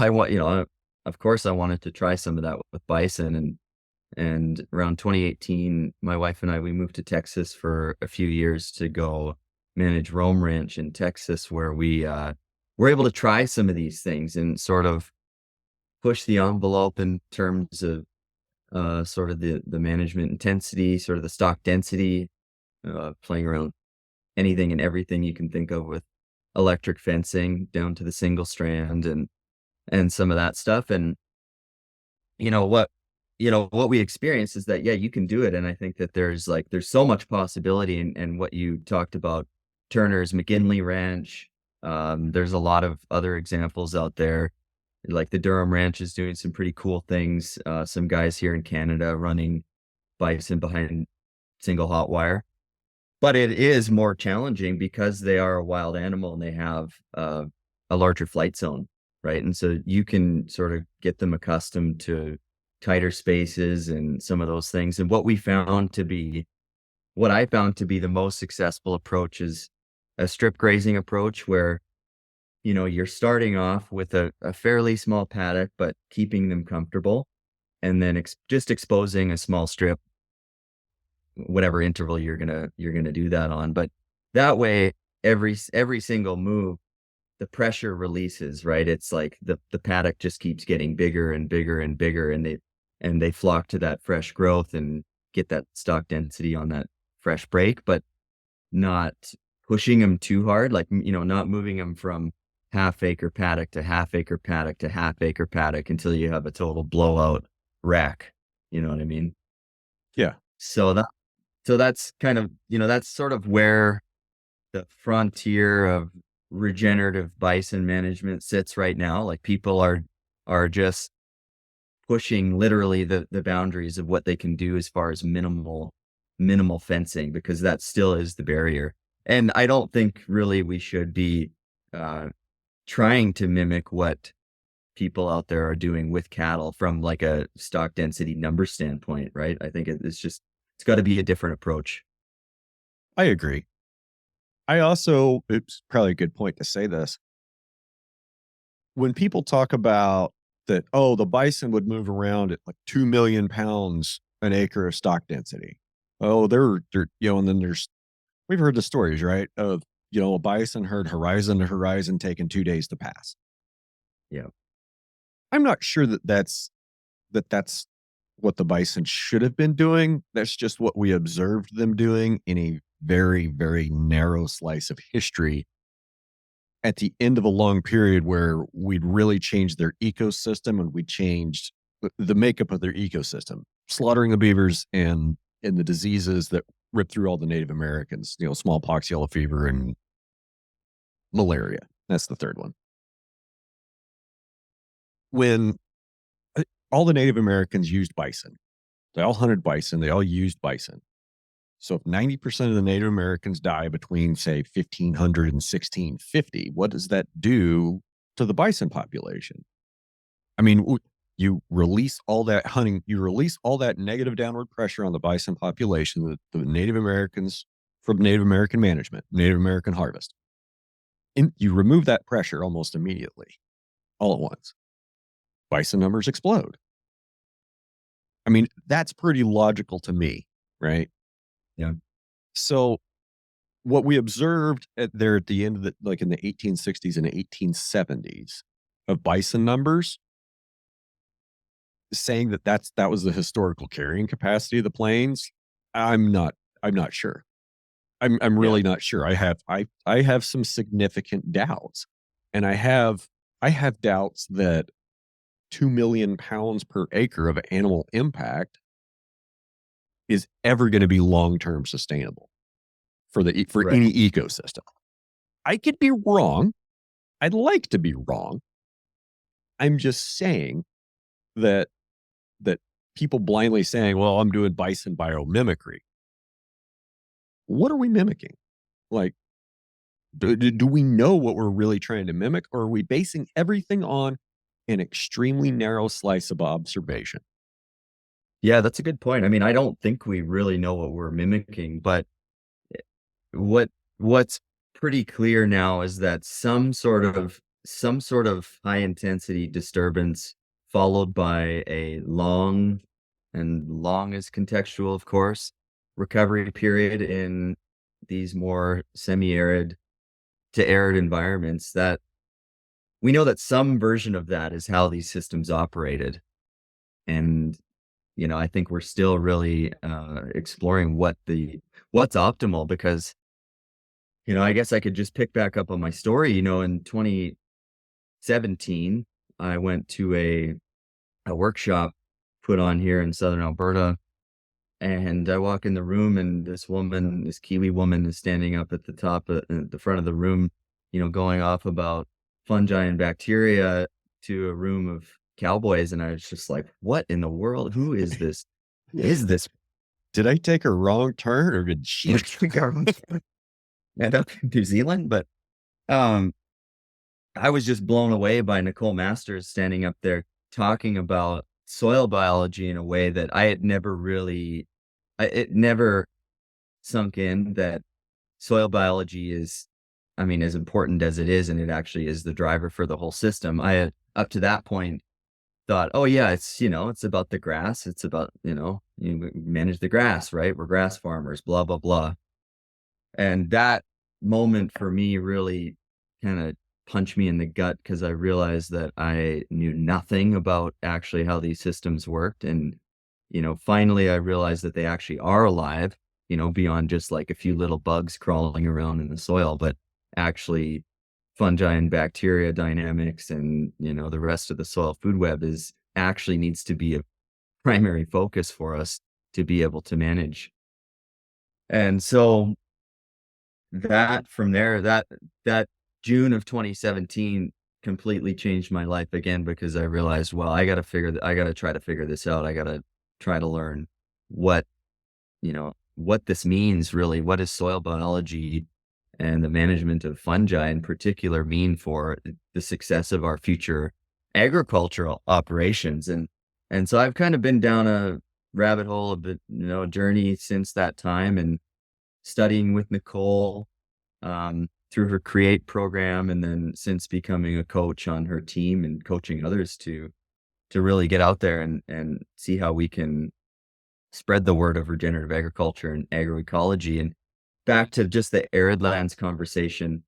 of course I wanted to try some of that with bison. And around 2018, my wife and I, we moved to Texas for a few years to go manage Rome Ranch in Texas, where we were able to try some of these things and sort of push the envelope in terms of sort of the management intensity, sort of the stock density, playing around anything and everything you can think of with electric fencing down to the single strand and some of that stuff. And you know what what we experience is that, yeah, you can do it. And I think that there's so much possibility. And what you talked about, Turner's McKinley Ranch, there's a lot of other examples out there, like the Durham Ranch is doing some pretty cool things. Some guys here in Canada running bison behind single hot wire. But it is more challenging because they are a wild animal and they have a larger flight zone, right? And so you can sort of get them accustomed to tighter spaces and some of those things. And what I found to be the most successful approach is a strip grazing approach where, you're starting off with a fairly small paddock, but keeping them comfortable, and then just exposing a small strip, whatever interval you're gonna do that on. But that way, every single move, the pressure releases, right? It's like the paddock just keeps getting bigger and bigger and bigger, and and they flock to that fresh growth and get that stock density on that fresh break, but not pushing them too hard, like, not moving them from half acre paddock to half acre paddock to half acre paddock until you have a total blowout rack. You know what I mean? Yeah. So that's kind of, that's sort of where the frontier of regenerative bison management sits right now. Like, people are just pushing literally the boundaries of what they can do as far as minimal fencing, because that still is the barrier. And I don't think really we should be uh, trying to mimic what people out there are doing with cattle from like a stock density number standpoint, right? I think it's got to be a different approach. I agree. It's probably a good point to say this. When people talk about that, oh, the bison would move around at like 2 million pounds an acre of stock density. Oh, and then we've heard the stories, right? Of, a bison herd horizon to horizon taking 2 days to pass. Yeah. I'm not sure that's what the bison should have been doing. That's just what we observed them doing in a very, very narrow slice of history at the end of a long period where we'd really changed their ecosystem and we changed the makeup of their ecosystem, slaughtering the beavers and the diseases that ripped through all the Native Americans, smallpox, yellow fever, and malaria. That's the third one. When all the Native Americans used bison, they all hunted bison, they all used bison. So if 90% of the Native Americans die between, say, 1500 and 1650, what does that do to the bison population? I mean, you release all that hunting, you release all that negative downward pressure on the bison population, the Native Americans from Native American management, Native American harvest. And you remove that pressure almost immediately, all at once. Bison numbers explode. I mean, that's pretty logical to me, right? Yeah. So what we observed at the end of like in the 1860s and 1870s of bison numbers, saying that was the historical carrying capacity of the plains, I'm not sure. I'm Yeah. really not sure. I have some significant doubts. And I have doubts that 2 million pounds per acre of animal impact is ever going to be long-term sustainable for Right. any ecosystem. I could be wrong. I'd like to be wrong. I'm just saying that that people blindly saying, "Well, I'm doing bison biomimicry." What are we mimicking? Like, do we know what we're really trying to mimic, or are we basing everything on an extremely narrow slice of observation? Yeah, that's a good point. I mean, I don't think we really know what we're mimicking, but what what's pretty clear now is that some sort of high intensity disturbance followed by a long is contextual, of course, recovery period in these more semi-arid to arid environments, that we know that some version of that is how these systems operated. And I think we're still really exploring what's optimal, because I guess I could just pick back up on my story. In 2017, I went to a workshop put on here in Southern Alberta, and I walk in the room, and this Kiwi woman is standing up at the front of the room, going off about fungi and bacteria to a room of cowboys. And I was just like, what in the world? Who is this? Who is this? Did I take a wrong turn, or did she? End up in New Zealand, but um, I was just blown away by Nicole Masters standing up there talking about soil biology in a way that I had never really, it never sunk in that soil biology is, I mean, as important as it is, and it actually is the driver for the whole system. I had, up to that point, thought, oh yeah, it's about the grass. It's about, you manage the grass, right? We're grass farmers, blah, blah, blah. And that moment for me really kind of punch me in the gut because I realized that I knew nothing about actually how these systems worked. And, finally I realized that they actually are alive, beyond just like a few little bugs crawling around in the soil, but actually fungi and bacteria dynamics and, the rest of the soil food web is actually needs to be a primary focus for us to be able to manage. And so that from there, that June of 2017 completely changed my life again because I realized, well, I gotta try to figure this out. I gotta try to learn what, what this means really. What does soil biology and the management of fungi in particular mean for the success of our future agricultural operations? And so I've kind of been down a rabbit hole, a bit, journey since that time and studying with Nicole through her Create program, and then since becoming a coach on her team and coaching others to really get out there and see how we can spread the word of regenerative agriculture and agroecology. And back to just the arid lands conversation,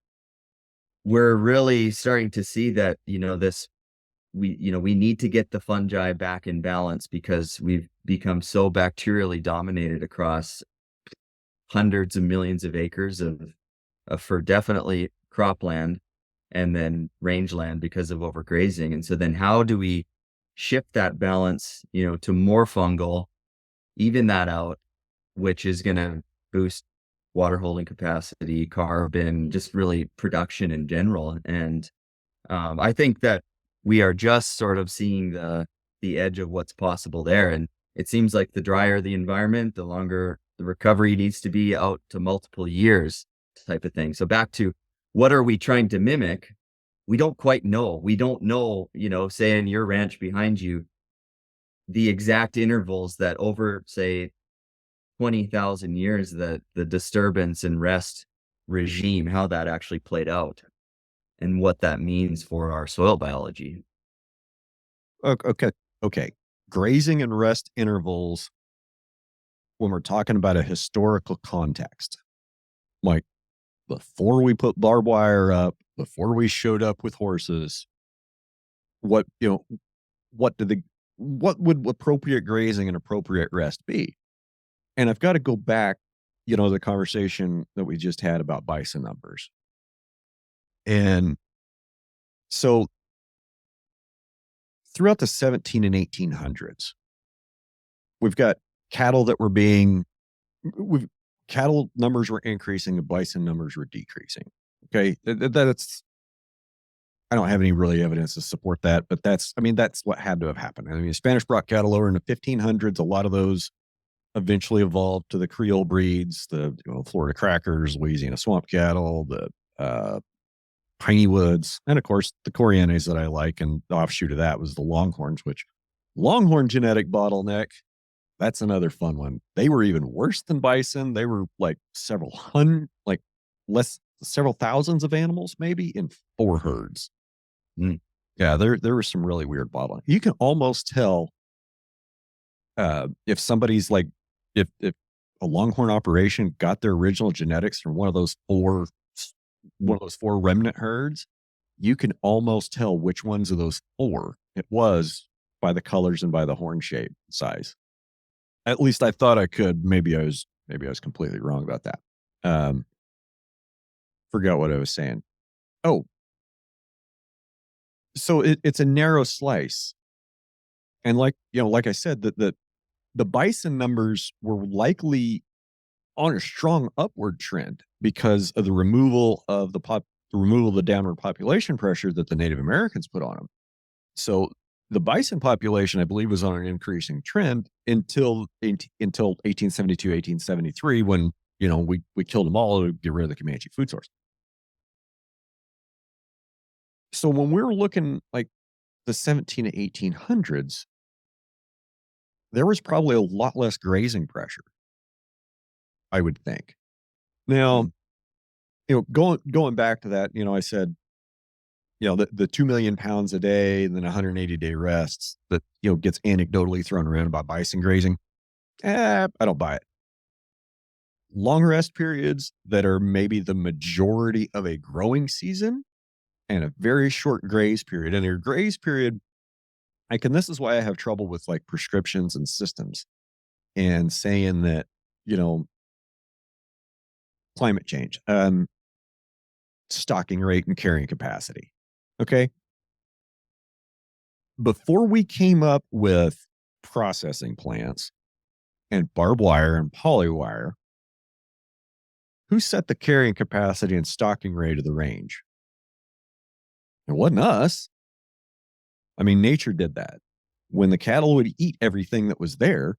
we're really starting to see that we need to get the fungi back in balance because we've become so bacterially dominated across hundreds of millions of acres of for definitely cropland and then rangeland because of overgrazing. And so then how do we shift that balance, to more fungal, even that out, which is going to boost water holding capacity, carbon, just really production in general. And I think that we are just sort of seeing the edge of what's possible there. And it seems like the drier the environment, the longer the recovery needs to be out to multiple years type of thing. So back to what are we trying to mimic? We don't quite know. We don't know, say in your ranch behind you, the exact intervals that over, say, 20,000 years that the disturbance and rest regime, how that actually played out and what that means for our soil biology. Okay. Okay. Grazing and rest intervals, when we're talking about a historical context, like before we put barbed wire up, before we showed up with horses, what, what do the, what would appropriate grazing and appropriate rest be? And I've got to go back, the conversation that we just had about bison numbers. And so throughout the 17 and 1800s, we've got cattle that were being, we've cattle numbers were increasing, the bison numbers were decreasing. Okay. That's, I don't have any really evidence to support that, but that's what had to have happened. I mean, Spanish brought cattle over in the 1500s. A lot of those eventually evolved to the Creole breeds, the Florida crackers, Louisiana swamp cattle, the piney woods, and of course the Corianes that I like. And the offshoot of that was the Longhorns, which Longhorn genetic bottleneck. That's another fun one. They were even worse than bison. They were like several thousands of animals, maybe in 4 herds. Mm. Yeah, there was some really weird bottleneck. You can almost tell if somebody's like, if a Longhorn operation got their original genetics from one of those four remnant herds, you can almost tell which ones of those 4 it was by the colors and by the horn shape size. At least I thought I could. Maybe I was completely wrong about that. Forgot what I was saying. Oh, so it's a narrow slice. And like I said, the bison numbers were likely on a strong upward trend because of the removal of the downward population pressure that the Native Americans put on them. So the bison population, I believe, was on an increasing trend until 1872, 1873, when we killed them all to get rid of the Comanche food source. So when we were looking like the 17 to 1800s, there was probably a lot less grazing pressure, I would think. Now, Mm. going back to that, I said, the 2 million pounds a day and then 180-day rests that, gets anecdotally thrown around about bison grazing. I don't buy it. Long rest periods that are maybe the majority of a growing season and a very short graze period. And your graze period, this is why I have trouble with like prescriptions and systems and saying that, you know, climate change, stocking rate and carrying capacity. Okay. Before we came up with processing plants and barbed wire and polywire, who set the carrying capacity and stocking rate of the range? It wasn't us. I mean, nature did that. When the cattle would eat everything that was there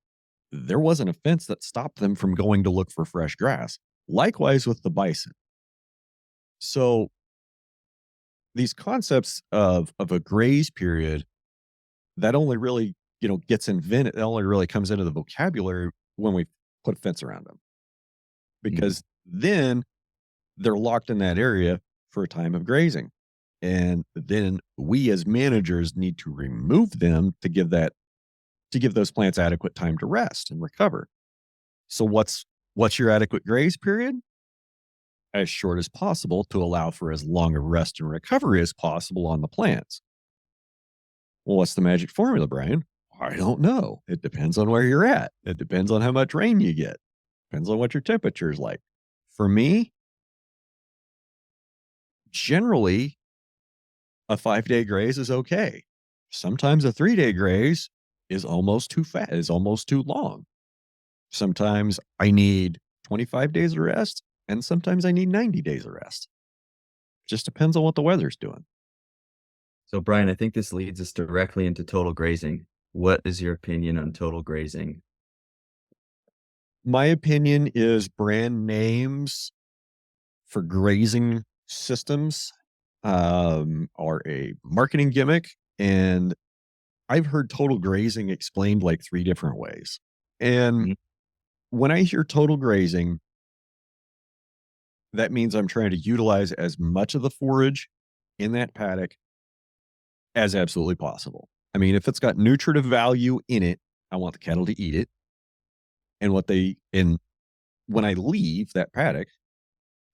wasn't a fence that stopped them from going to look for fresh grass. Likewise with the bison. So these concepts of a graze period, that only really, gets invented, it only really comes into the vocabulary when we put a fence around them. Because then they're locked in that area for a time of grazing. And then we as managers need to remove them to give those plants adequate time to rest and recover. So what's your adequate graze period? As short as possible to allow for as long a rest and recovery as possible on the plants. Well, what's the magic formula, Brian? I don't know. It depends on where you're at. It depends on how much rain you get. Depends on what your temperature is like. For me, generally, a 5-day graze is okay. Sometimes a 3-day graze is almost too fat, is almost too long. Sometimes I need 25 days of rest, and sometimes I need 90 days of rest. Just depends on what the weather's doing. So, Brian, I think this leads us directly into total grazing. What is your opinion on total grazing? My opinion is brand names for grazing systems are a marketing gimmick. And I've heard total grazing explained like 3 different ways. And when I hear total grazing, that means I'm trying to utilize as much of the forage in that paddock as absolutely possible. I mean, if it's got nutritive value in it, I want the cattle to eat it. And when I leave that paddock,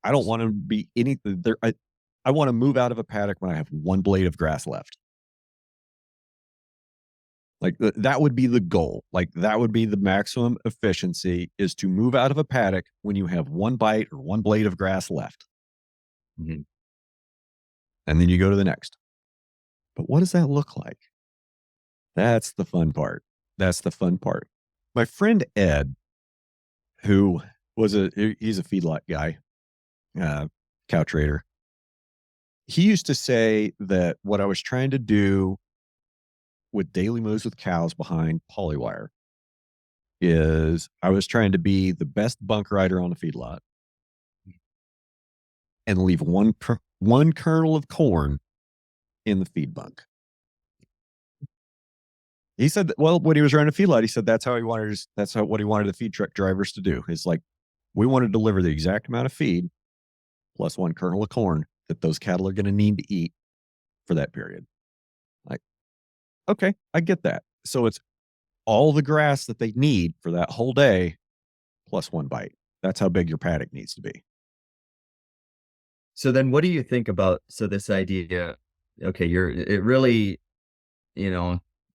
I don't want to be anything there. I want to move out of a paddock when I have 1 blade of grass left. Like that would be the goal. Like that would be the maximum efficiency, is to move out of a paddock when you have 1 bite or 1 blade of grass left. Mm-hmm. And then you go to the next. But what does that look like? That's the fun part. That's the fun part. My friend Ed, who he's a feedlot guy, cow trader. He used to say that what I was trying to do with daily moves with cows behind polywire is I was trying to be the best bunk rider on the feedlot and leave one kernel of corn in the feed bunk. He said that, well, when he was running a feedlot, he said that's what he wanted the feed truck drivers to do. It's like, we want to deliver the exact amount of feed plus 1 kernel of corn that those cattle are going to need to eat for that period. Like, okay, I get that. So it's all the grass that they need for that whole day plus 1 bite. That's how big your paddock needs to be. So then what do you think about, this idea, okay, it really,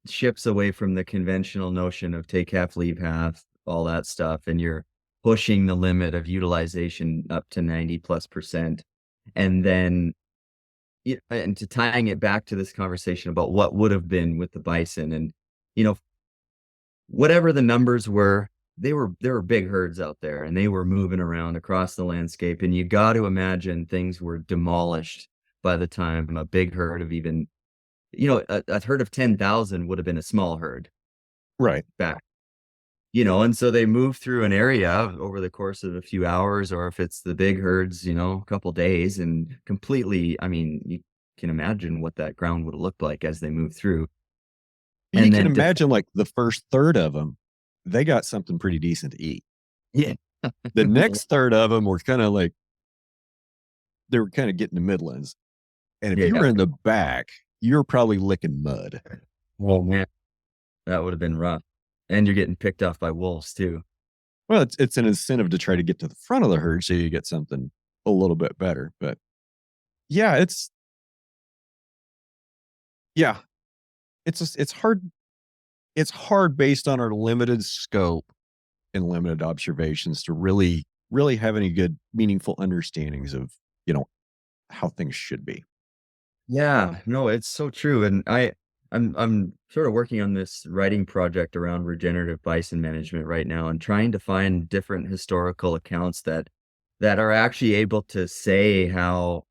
ships away from the conventional notion of take half, leave half, all that stuff. And you're pushing the limit of utilization up to 90+%. And then, and to tying it back to this conversation about what would have been with the bison, and, whatever the numbers were, there were big herds out there and they were moving around across the landscape. And you got to imagine things were demolished by the time a big herd of even, a herd of 10,000 would have been a small herd. Right. Back. And so they move through an area over the course of a few hours, or if it's the big herds, a couple days, and completely, I mean, you can imagine what that ground would have looked like as they move through. And you can imagine like the first third of them, they got something pretty decent to eat. Yeah. The next third of them were kind of like, they were kind of getting the Midlands. And if you were in the back, you're probably licking mud. Well, man, that would have been rough. And you're getting picked off by wolves too. Well, it's an incentive to try to get to the front of the herd so you get something a little bit better. But yeah, Yeah, it's hard. It's hard based on our limited scope and limited observations to really have any good, meaningful understandings of, you know, how things should be. Yeah, no, it's so true. And I'm sort of working on this writing project around regenerative bison management right now and trying to find different historical accounts that are actually able to say how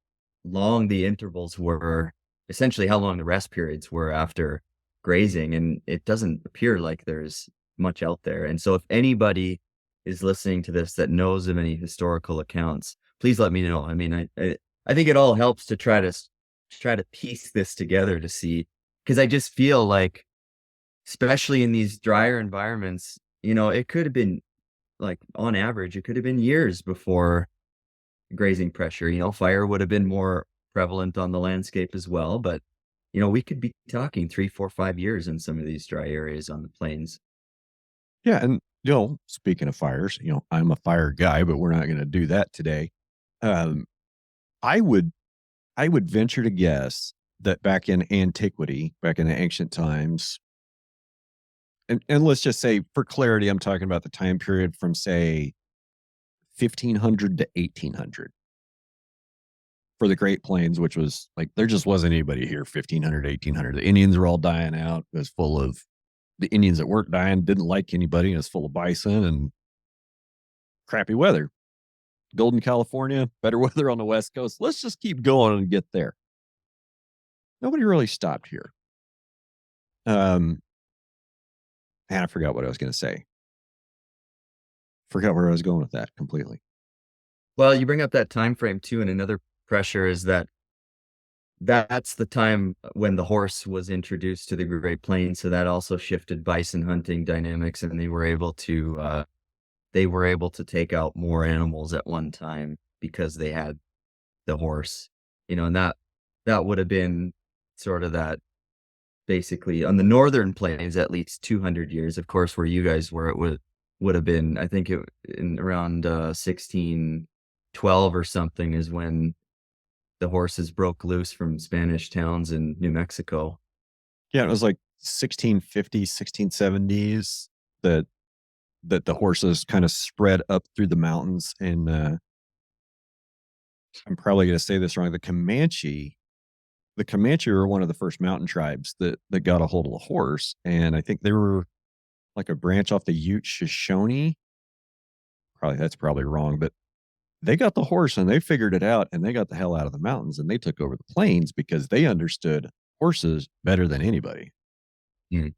long the intervals were, essentially how long the rest periods were after grazing. And it doesn't appear like there's much out there. And so if anybody is listening to this that knows of any historical accounts, please let me know. I mean, I think it all helps to try to piece this together to see, because I just feel like, especially in these drier environments, it could have been like on average, it could have been years before grazing pressure. Fire would have been more prevalent on the landscape as well. But, we could be talking 3, 4, 5 years in some of these dry areas on the plains. Yeah, and speaking of fires, I'm a fire guy, but we're not going to do that today. Um, I would I would venture to guess that back in antiquity, back in the ancient times, and let's just say for clarity, I'm talking about the time period from say 1500 to 1800 for the Great Plains, which was like there just wasn't anybody here 1500, 1800. The Indians were all dying out. It was full of the Indians that weren't dying, didn't like anybody. It was full of bison and crappy weather. Golden California, better weather on the West Coast. Let's just keep going and get there. Nobody really stopped here. Um, and I forgot what I was going to say. Forgot where I was going with that completely. Well, you bring up that time frame too, and another pressure is that's the time when the horse was introduced to the Great Plains, so that also shifted bison hunting dynamics, and they were able to take out more animals at one time because they had the horse. And that would have been sort of that, basically on the northern plains, at least 200 years. Of course, where you guys were, it would have been, I think, it in around 1612 or something is when the horses broke loose from Spanish towns in New Mexico. Yeah, it was like 1650s, 1670s that the horses kind of spread up through the mountains. And I'm probably going to say this wrong. The Comanche were one of the first mountain tribes that got a hold of the horse, and I think they were like a branch off the Ute Shoshone. Probably that's probably wrong, but they got the horse and they figured it out, and they got the hell out of the mountains and they took over the plains because they understood horses better than anybody. Mm.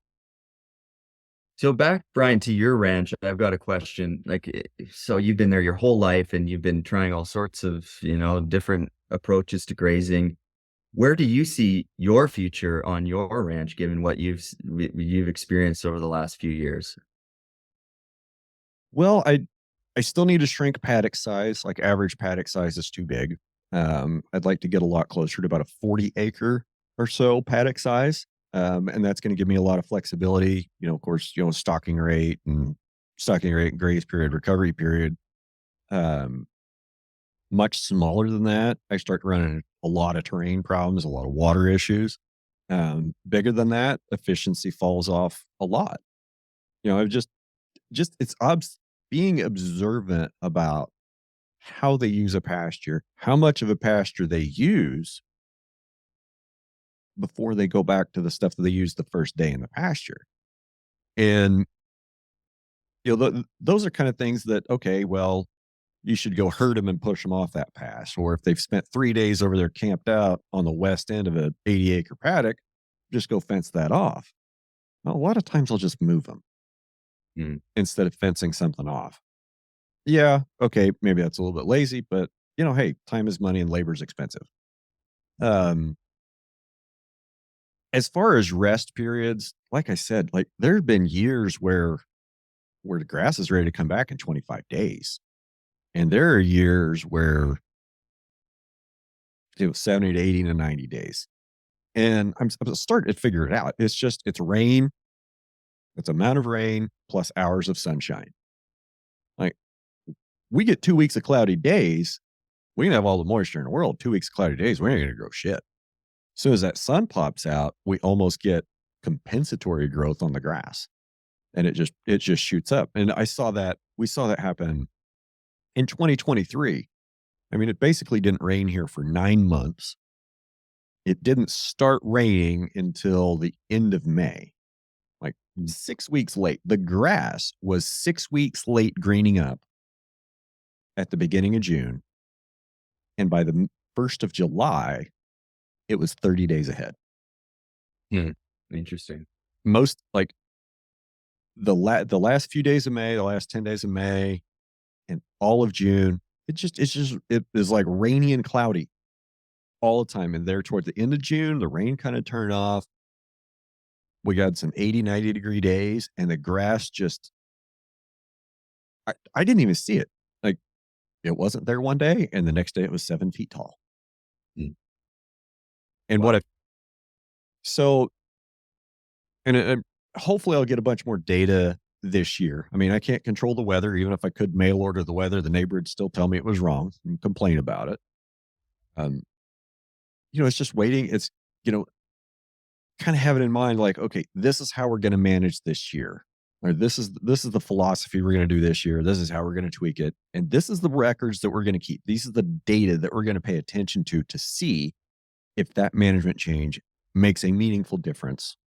So back, Brian, to your ranch, I've got a question. Like, so you've been there your whole life and you've been trying all sorts of, different approaches to grazing. Where do you see your future on your ranch, given what you've experienced over the last few years? Well, I still need to shrink paddock size. Like average paddock size is too big. I'd like to get a lot closer to about a 40-acre or so paddock size. And that's going to give me a lot of flexibility. Of course, stocking rate, graze period, recovery period. Um, Much smaller than that, I start running a lot of terrain problems, a lot of water issues. Bigger than that, efficiency falls off a lot. I've just it's being observant about how they use a pasture, how much of a pasture they use before they go back to the stuff that they used the first day in the pasture. And those are kind of things that, okay, well, you should go herd them and push them off that pass. Or if they've spent 3 days over there camped out on the west end of an 80-acre paddock, just go fence that off. Well, a lot of times I'll just move them Mm. instead of fencing something off. Yeah, okay, maybe that's a little bit lazy, but hey, time is money and labor is expensive. Um, as far as rest periods, like I said, like there have been years where the grass is ready to come back in 25 days. And there are years where it was 70 to 80 to 90 days. And I'm starting to figure it out. It's rain, it's amount of rain plus hours of sunshine. Like we get 2 weeks of cloudy days. We can have all the moisture in the world. 2 weeks of cloudy days, we ain't gonna grow shit. soon as that sun pops out, we almost get compensatory growth on the grass, and it just shoots up. And we saw that happen in 2023. I mean, it basically didn't rain here for 9 months. It didn't start raining until the end of May, like 6 weeks late. The grass was 6 weeks late greening up at the beginning of June. And by the 1st of July, it was 30 days ahead. Hmm. Interesting. Most like the last few days of May, the last 10 days of May, and all of June, it is like rainy and cloudy all the time. And there toward the end of June, the rain kind of turned off. We got some 80, 90 degree days, and the grass just I didn't even see it. Like, it wasn't there one day, and the next day it was 7 feet tall. Mm. And Wow. So, and hopefully I'll get a bunch more data this year. I mean, I can't control the weather. Even if I could mail order the weather, the neighbor would still tell me it was wrong and complain about it. Um, it's just waiting. It's, you know, kind of have it in mind, like, okay, this is how we're going to manage this year. Or this is the philosophy we're going to do this year. This is how we're going to tweak it. And this is the records that we're going to keep. These are the data that we're going to pay attention to see if that management change makes a meaningful difference,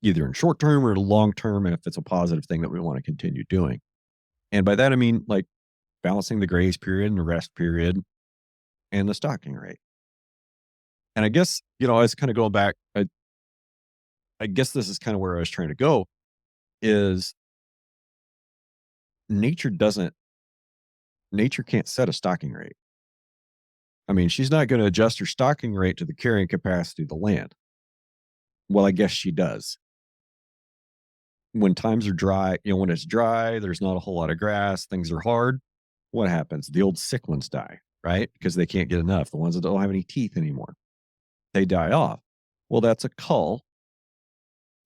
either in short term or long term, and if it's a positive thing that we want to continue doing. And by that, I mean, like, balancing the graze period and the rest period and the stocking rate. And I guess, I was kind of going back. I guess this is kind of where I was trying to go is nature doesn't, nature can't set a stocking rate. I mean, she's not going to adjust her stocking rate to the carrying capacity of the land. Well, I guess she does. When times are dry, when it's dry, there's not a whole lot of grass, things are hard. What happens? The old sick ones die, right? Because they can't get enough. The ones that don't have any teeth anymore, they die off. Well, that's a cull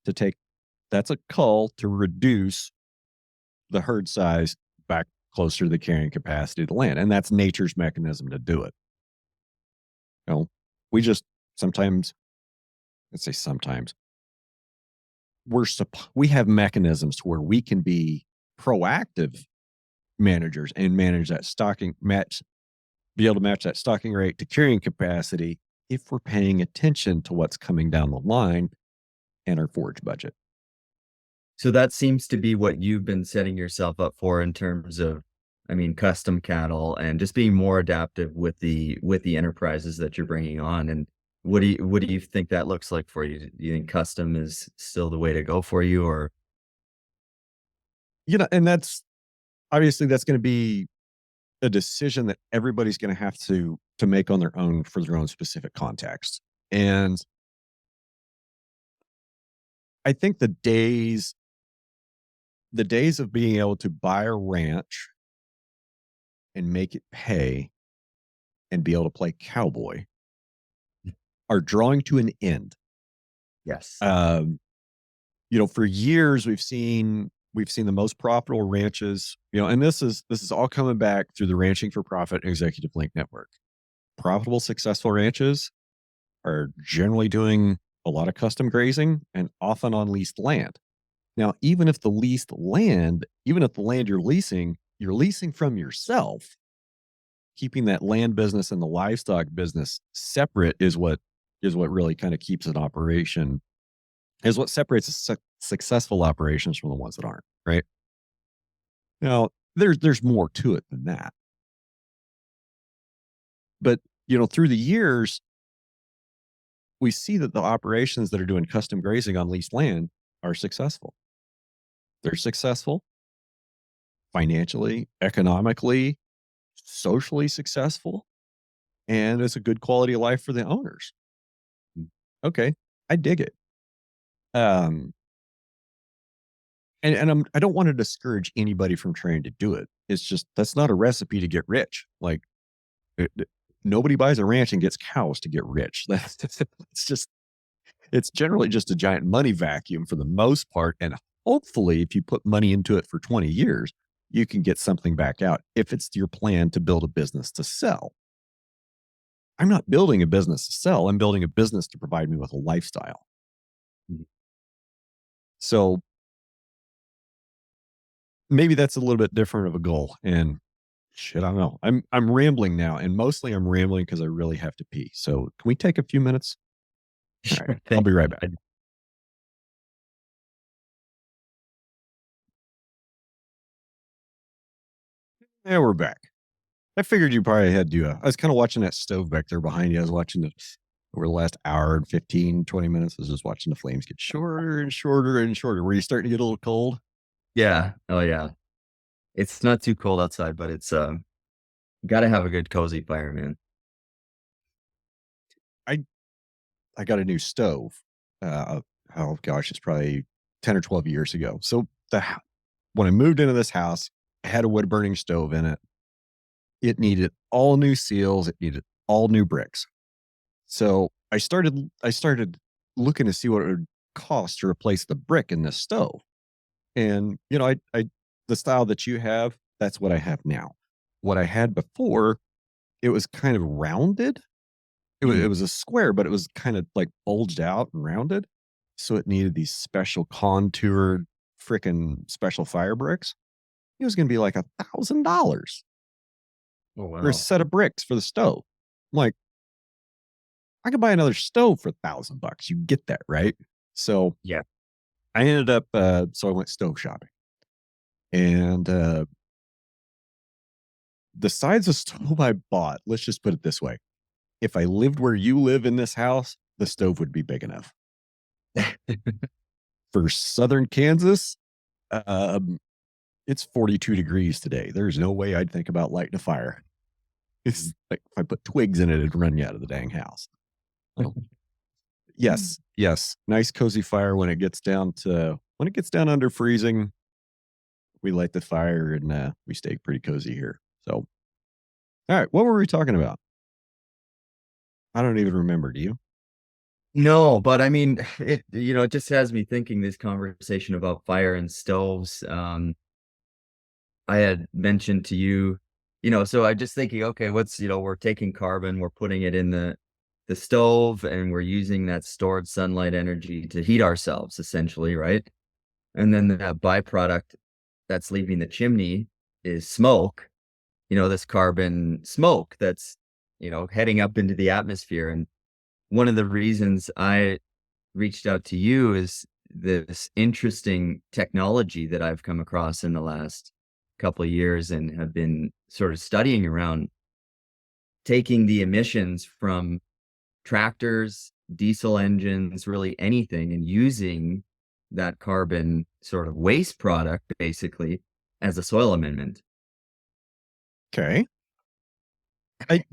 to reduce the herd size back closer to the carrying capacity of the land. And that's nature's mechanism to do it. We just sometimes, let's say sometimes, we have mechanisms to where we can be proactive managers and manage that be able to match that stocking rate to carrying capacity if we're paying attention to what's coming down the line and our forage budget. So that seems to be what you've been setting yourself up for in terms of, I mean, custom cattle and just being more adaptive with the enterprises that you're bringing on. And what do you think that looks like for you? Do you think custom is still the way to go for you, or? And that's obviously that's going to be a decision that everybody's going to have to make on their own for their own specific context. And I think the days of being able to buy a ranch and make it pay and be able to play cowboy are drawing to an end. Yes. For years we've seen the most profitable ranches, and this is all coming back through the Ranching for Profit Executive Link Network. Profitable, successful ranches are generally doing a lot of custom grazing and often on leased land. Now, even if the land you're leasing from yourself, keeping that land business and the livestock business separate is what really kind of keeps an operation, is what separates successful operations from the ones that aren't, right? Now, there's more to it than that. But, through the years, we see that the operations that are doing custom grazing on leased land are successful. They're successful financially, economically, socially successful, and it's a good quality of life for the owners. Okay, I dig it. And I don't want to discourage anybody from trying to do it. It's just that's not a recipe to get rich. Like, nobody buys a ranch and gets cows to get rich. It's generally just a giant money vacuum for the most part. And hopefully, if you put money into it for 20 years, you can get something back out if it's your plan to build a business to sell. I'm not building a business to sell. I'm building a business to provide me with a lifestyle. Mhm. So maybe that's a little bit different of a goal. And shit, I don't know. I'm rambling now, and mostly I'm rambling because I really have to pee. So can we take a few minutes? All right, Sure I'll thing. be right back. Yeah, we're back. I figured you probably had to. I was kind of watching that stove back there behind you. I was watching it over the last hour and 15, 20 minutes. I was just watching the flames get shorter and shorter and shorter. Were you starting to get a little cold? Yeah. Oh, yeah. It's not too cold outside, but it's, gotta have a good cozy fire, man. I I got a new stove. Oh gosh, it's probably 10 or 12 years ago. So when I moved into this house, I had a wood burning stove in it. It needed all new seals. It needed all new bricks. So I started looking to see what it would cost to replace the brick in this stove. And I the style that you have, that's what I have now. What I had before, it was kind of rounded. It Mm. was a square, but it was kind of like bulged out and rounded. So it needed these special contoured freaking special fire bricks. It was going to be like $1,000 Oh, for a wow. set of bricks for the stove. I'm like, I could buy another stove for $1,000. You get that, right? So Yeah. I ended up, so I went stove shopping, and the size of stove I bought, let's just put it this way: if I lived where you live in this house, the stove would be big enough. For southern Kansas, um, it's 42 degrees today. There's no way I'd think about lighting a fire. It's like if I put twigs in it, it'd run you out of the dang house. Oh, yes, yes. Nice cozy fire when it gets down under freezing, we light the fire and we stay pretty cozy here. So, all right, what were we talking about? I don't even remember. Do you? No, but I mean, it just has me thinking this conversation about fire and stoves. I had mentioned to you, so I just thinking, okay, we're taking carbon, we're putting it in the stove, and we're using that stored sunlight energy to heat ourselves, essentially, right? And then that byproduct that's leaving the chimney is smoke, this carbon smoke that's, heading up into the atmosphere. And one of the reasons I reached out to you is this interesting technology that I've come across in the last couple of years and have been sort of studying around taking the emissions from tractors, diesel engines, really anything, and using that carbon sort of waste product basically as a soil amendment. Okay. I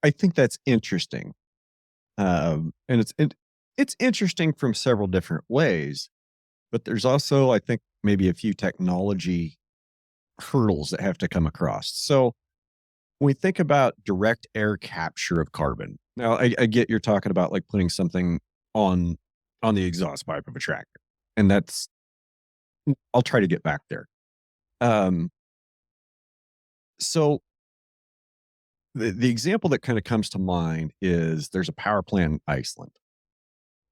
I think that's interesting. And it's interesting from several different ways, but there's also, I think, maybe a few technology hurdles that have to come across. So when we think about direct air capture of carbon, now I get you're talking about like putting something on on the exhaust pipe of a tractor, and that's I'll try to get back there. Um, so the example that kind of comes to mind is there's a power plant in Iceland,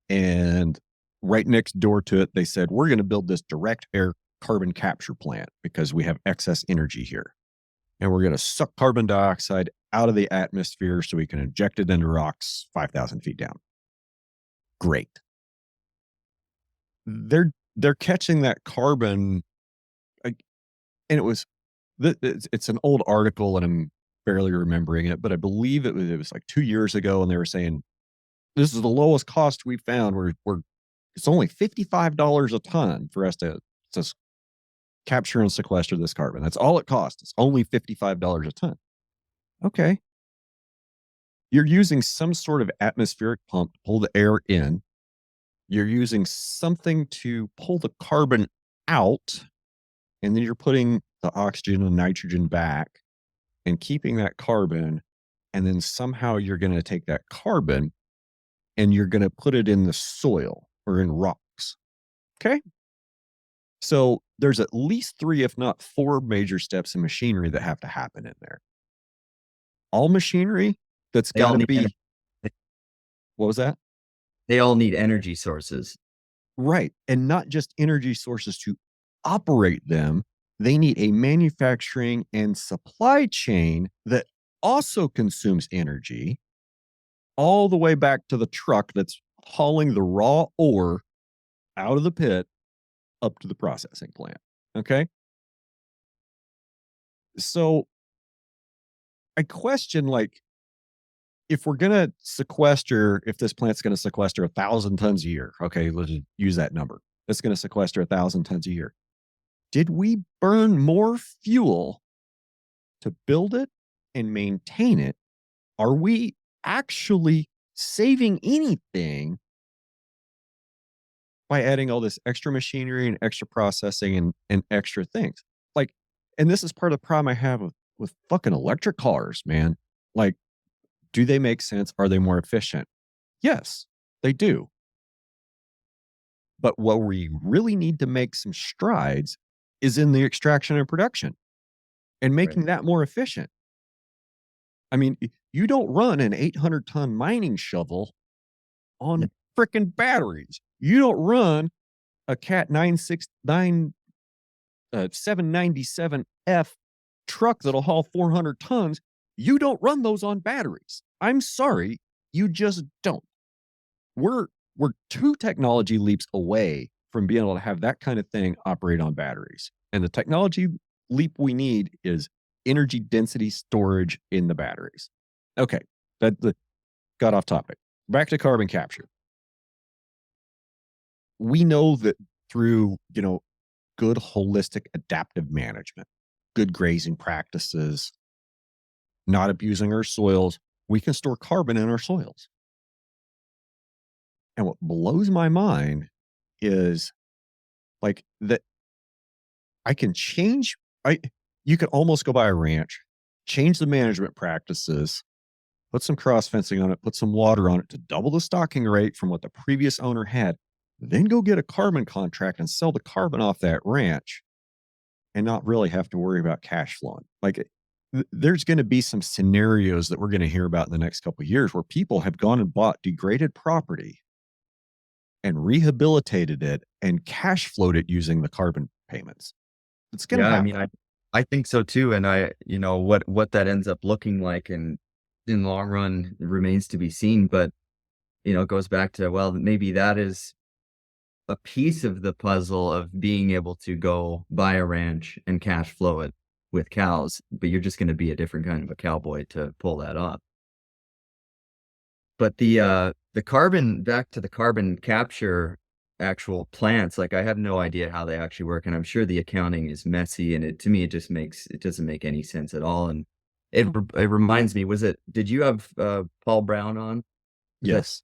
and right next door to it, they said we're going to build this direct air carbon capture plant because we have excess energy here, and we're going to suck carbon dioxide out of the atmosphere so we can inject it into rocks 5,000 feet down. Great. They're catching that carbon, like, and it's an old article, and I'm barely remembering it, but I believe it was like 2 years ago, and they were saying this is the lowest cost we found. We're it's only $55 a ton for us to capture and sequester this carbon. That's all it costs. It's only $55 a ton. Okay, you're using some sort of atmospheric pump to pull the air in. You're using something to pull the carbon out, and then you're putting the oxygen and nitrogen back and keeping that carbon. And then somehow you're going to take that carbon and you're going to put it in the soil or in rocks. Okay. So there's at least three, if not four major steps in machinery that have to happen in there. All machinery, that's They got all to need be, what was that? they all need energy sources. Right. And not just energy sources to operate them, they need a manufacturing and supply chain that also consumes energy all the way back to the truck that's hauling the raw ore out of the pit up to the processing plant. Okay. So I question, like, if we're going to sequester, if this plant's going to sequester 1,000 tons a year, okay, let's just use that number. It's going to sequester 1,000 tons a year. Did we burn more fuel to build it and maintain it? Are we actually saving anything by adding all this extra machinery and extra processing and extra things? Like, and this is part of the problem I have with fucking electric cars, man. Like, do they make sense? Are they more efficient? Yes, they do. But what we really need to make some strides is in the extraction and production and Right. making that more efficient. I mean, you don't run an 800-ton mining shovel on freaking batteries. You don't run a Cat 969 797F truck that'll haul 400 tons. You don't run those on batteries. I'm sorry, you just don't. We're two technology leaps away from being able to have that kind of thing operate on batteries. And the technology leap we need is energy density storage in the batteries. Okay, that got off topic. Back to carbon capture. We know that through, good holistic adaptive management, good grazing practices, not abusing our soils, we can store carbon in our soils. And what blows my mind is, like, that I can change. You could almost go buy a ranch, change the management practices, put some cross fencing on it, put some water on it to double the stocking rate from what the previous owner had, then go get a carbon contract and sell the carbon off that ranch and not really have to worry about cash flowing. Like, there's going to be some scenarios that we're going to hear about in the next couple of years where people have gone and bought degraded property and rehabilitated it and cash flowed it using the carbon payments. It's going to Yeah, I happen. mean, I think so too. And what that ends up looking like and in the long run remains to be seen. But, it goes back to, well, maybe that is a piece of the puzzle of being able to go buy a ranch and cash flow it with cows, but you're just going to be a different kind of a cowboy to pull that off. But the carbon, back to the carbon capture actual plants, like, I have no idea how they actually work, and I'm sure the accounting is messy, and to me, it doesn't make any sense at all, and it reminds me, did you have, Paul Brown on? Was that Yes.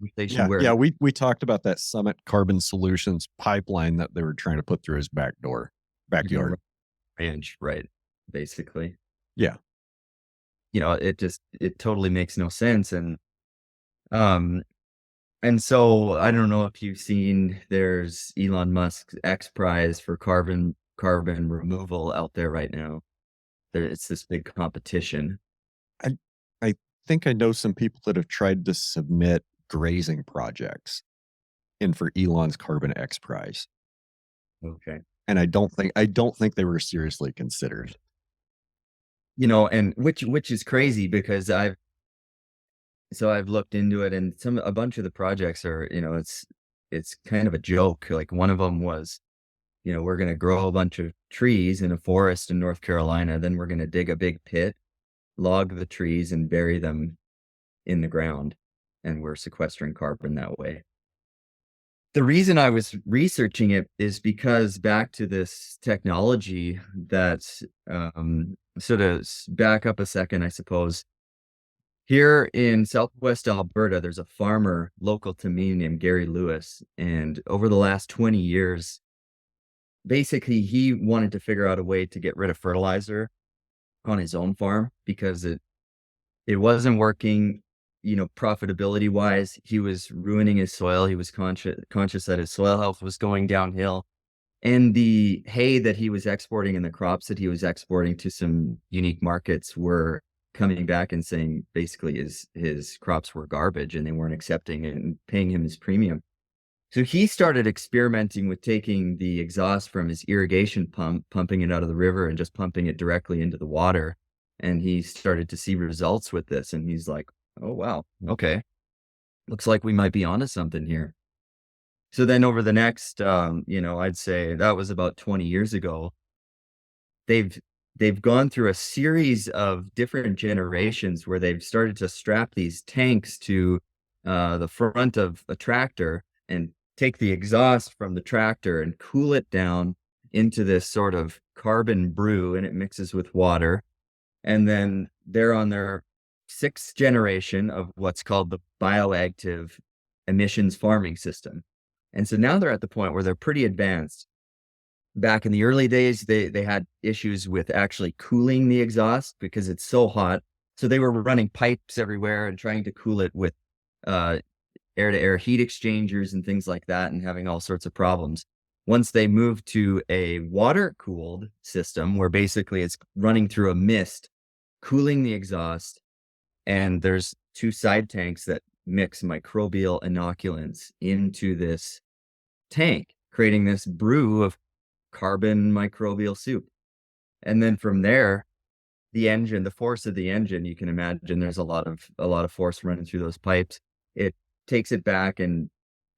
conversation Yeah. where Yeah. We talked about that Summit Carbon Solutions pipeline that they were trying to put through his backyard. ranch, right, basically. Yeah. It totally makes no sense, um and so I don't know if you've seen, there's Elon Musk's X Prize for carbon removal out there right now. It's this big competition. I, I think I know some people that have tried to submit grazing projects in for Elon's Carbon X Prize. Okay. And I don't think they were seriously considered. And which is crazy because I've looked into it, and a bunch of the projects are, it's kind of a joke. Like, one of them was, we're going to grow a bunch of trees in a forest in North Carolina. Then we're going to dig a big pit, log the trees, and bury them in the ground. And we're sequestering carbon that way. The reason I was researching it is because, back to this technology that, sort of back up a second, I suppose. Here in Southwest Alberta, there's a farmer local to me named Gary Lewis. And over the last 20 years, basically, he wanted to figure out a way to get rid of fertilizer on his own farm because it wasn't working, profitability wise. He was ruining his soil. He was conscious that his soil health was going downhill. And the hay that he was exporting and the crops that he was exporting to some unique markets were coming back and saying basically his crops were garbage and they weren't accepting it and paying him his premium. So he started experimenting with taking the exhaust from his irrigation pump, pumping it out of the river and just pumping it directly into the water. And he started to see results with this. And he's like, oh, wow, okay. Looks like we might be onto something here. So then over the next, I'd say that was about 20 years ago, they've gone through a series of different generations where they've started to strap these tanks to the front of a tractor and take the exhaust from the tractor and cool it down into this sort of carbon brew, and it mixes with water. And then they're on their 6th generation of what's called the bioactive emissions farming system. And so now they're at the point where they're pretty advanced. Back in the early days, they had issues with actually cooling the exhaust because it's so hot. So they were running pipes everywhere and trying to cool it with air-to-air heat exchangers and things like that, and having all sorts of problems. Once they moved to a water-cooled system where basically it's running through a mist, cooling the exhaust, and there's 2 side tanks that mix microbial inoculants into this tank, creating this brew of carbon microbial soup. And then from there, the force of the engine, you can imagine there's a lot of force running through those pipes. It takes it back, and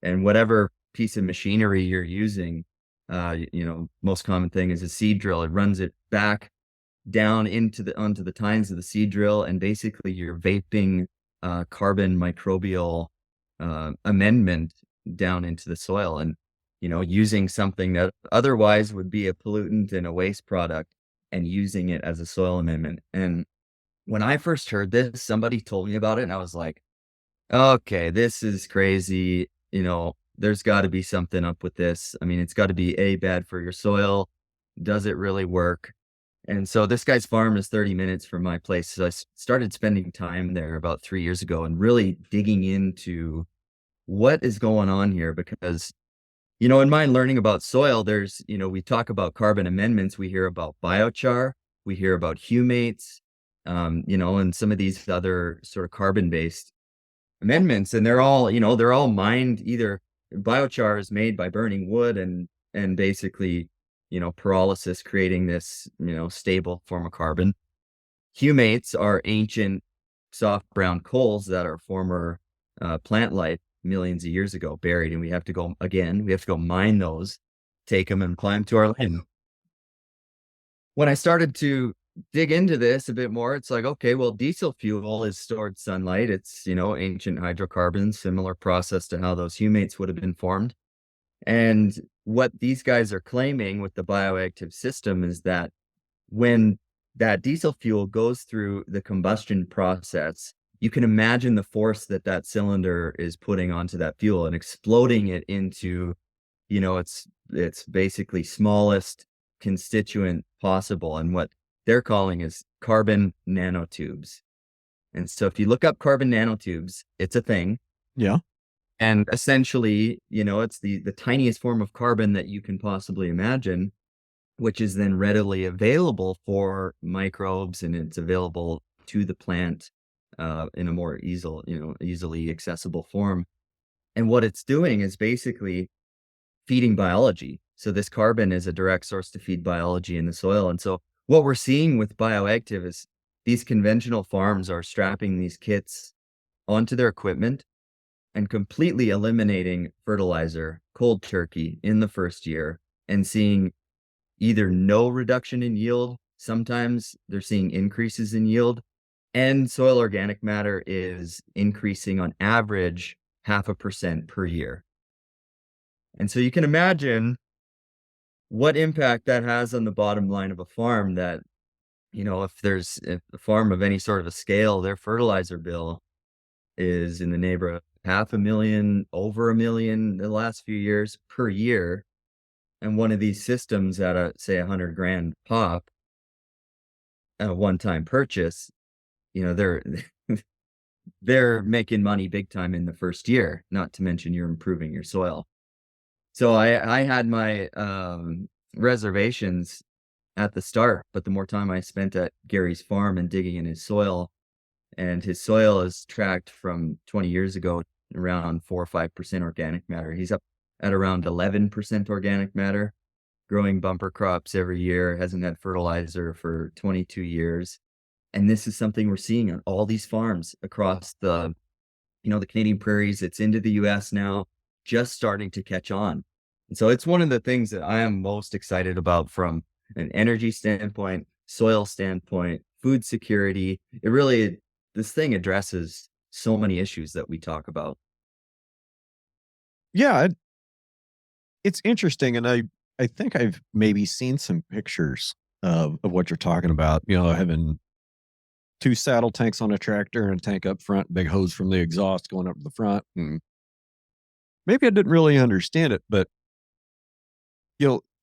whatever piece of machinery you're using, most common thing is a seed drill. It runs it back down onto the tines of the seed drill, and basically you're vaping carbon microbial amendment down into the soil, and using something that otherwise would be a pollutant and a waste product and using it as a soil amendment. And when I first heard this, somebody told me about it, and I was like, okay, this is crazy. There's got to be something up with this. I mean, it's got to be bad for your soil. Does it really work? And so this guy's farm is 30 minutes from my place. So I started spending time there about 3 years ago and really digging into what is going on here, because in my learning about soil, there's, we talk about carbon amendments, we hear about biochar, we hear about humates, and some of these other sort of carbon-based amendments, and they're all mined. Either biochar is made by burning wood and basically, pyrolysis, creating this, stable form of carbon. Humates are ancient soft brown coals that are former plant life millions of years ago, buried, and we have to go mine those, take them, and climb to our land. When I started to dig into this a bit more, it's like, okay, well, diesel fuel is stored sunlight. It's, ancient hydrocarbons, similar process to how those humates would have been formed. And what these guys are claiming with the bioactive system is that when that diesel fuel goes through the combustion process, you can imagine the force that cylinder is putting onto that fuel and exploding it into, its basically smallest constituent possible, and what they're calling is carbon nanotubes. And so if you look up carbon nanotubes, it's a thing. Yeah. And essentially, it's the tiniest form of carbon that you can possibly imagine, which is then readily available for microbes, and it's available to the plant in a more easily accessible form. And what it's doing is basically feeding biology. So this carbon is a direct source to feed biology in the soil. And so what we're seeing with Bioactive is these conventional farms are strapping these kits onto their equipment and completely eliminating fertilizer cold turkey in the first year, and seeing either no reduction in yield. Sometimes they're seeing increases in yield, and soil organic matter is increasing on average 0.5% per year. And so you can imagine what impact that has on the bottom line of a farm. That, if a farm of any sort of a scale, their fertilizer bill is in the neighborhood of $500,000, over $1 million in the last few years per year. And one of these systems at say $100,000 pop, a one-time purchase, they're making money big time in the first year, not to mention you're improving your soil. So I had my reservations at the start, but the more time I spent at Gary's farm and digging in his soil, and his soil is tracked from 20 years ago around 4 or 5% organic matter. He's up at around 11% organic matter, growing bumper crops every year, hasn't had fertilizer for 22 years. And this is something we're seeing on all these farms across the Canadian prairies. It's into the US now, just starting to catch on. And so it's one of the things that I am most excited about from an energy standpoint, soil standpoint, food security. This thing addresses so many issues that we talk about. Yeah, it's interesting, and I think I've maybe seen some pictures of what you're talking about. Having two saddle tanks on a tractor and a tank up front, big hose from the exhaust going up to the front. And maybe I didn't really understand it, but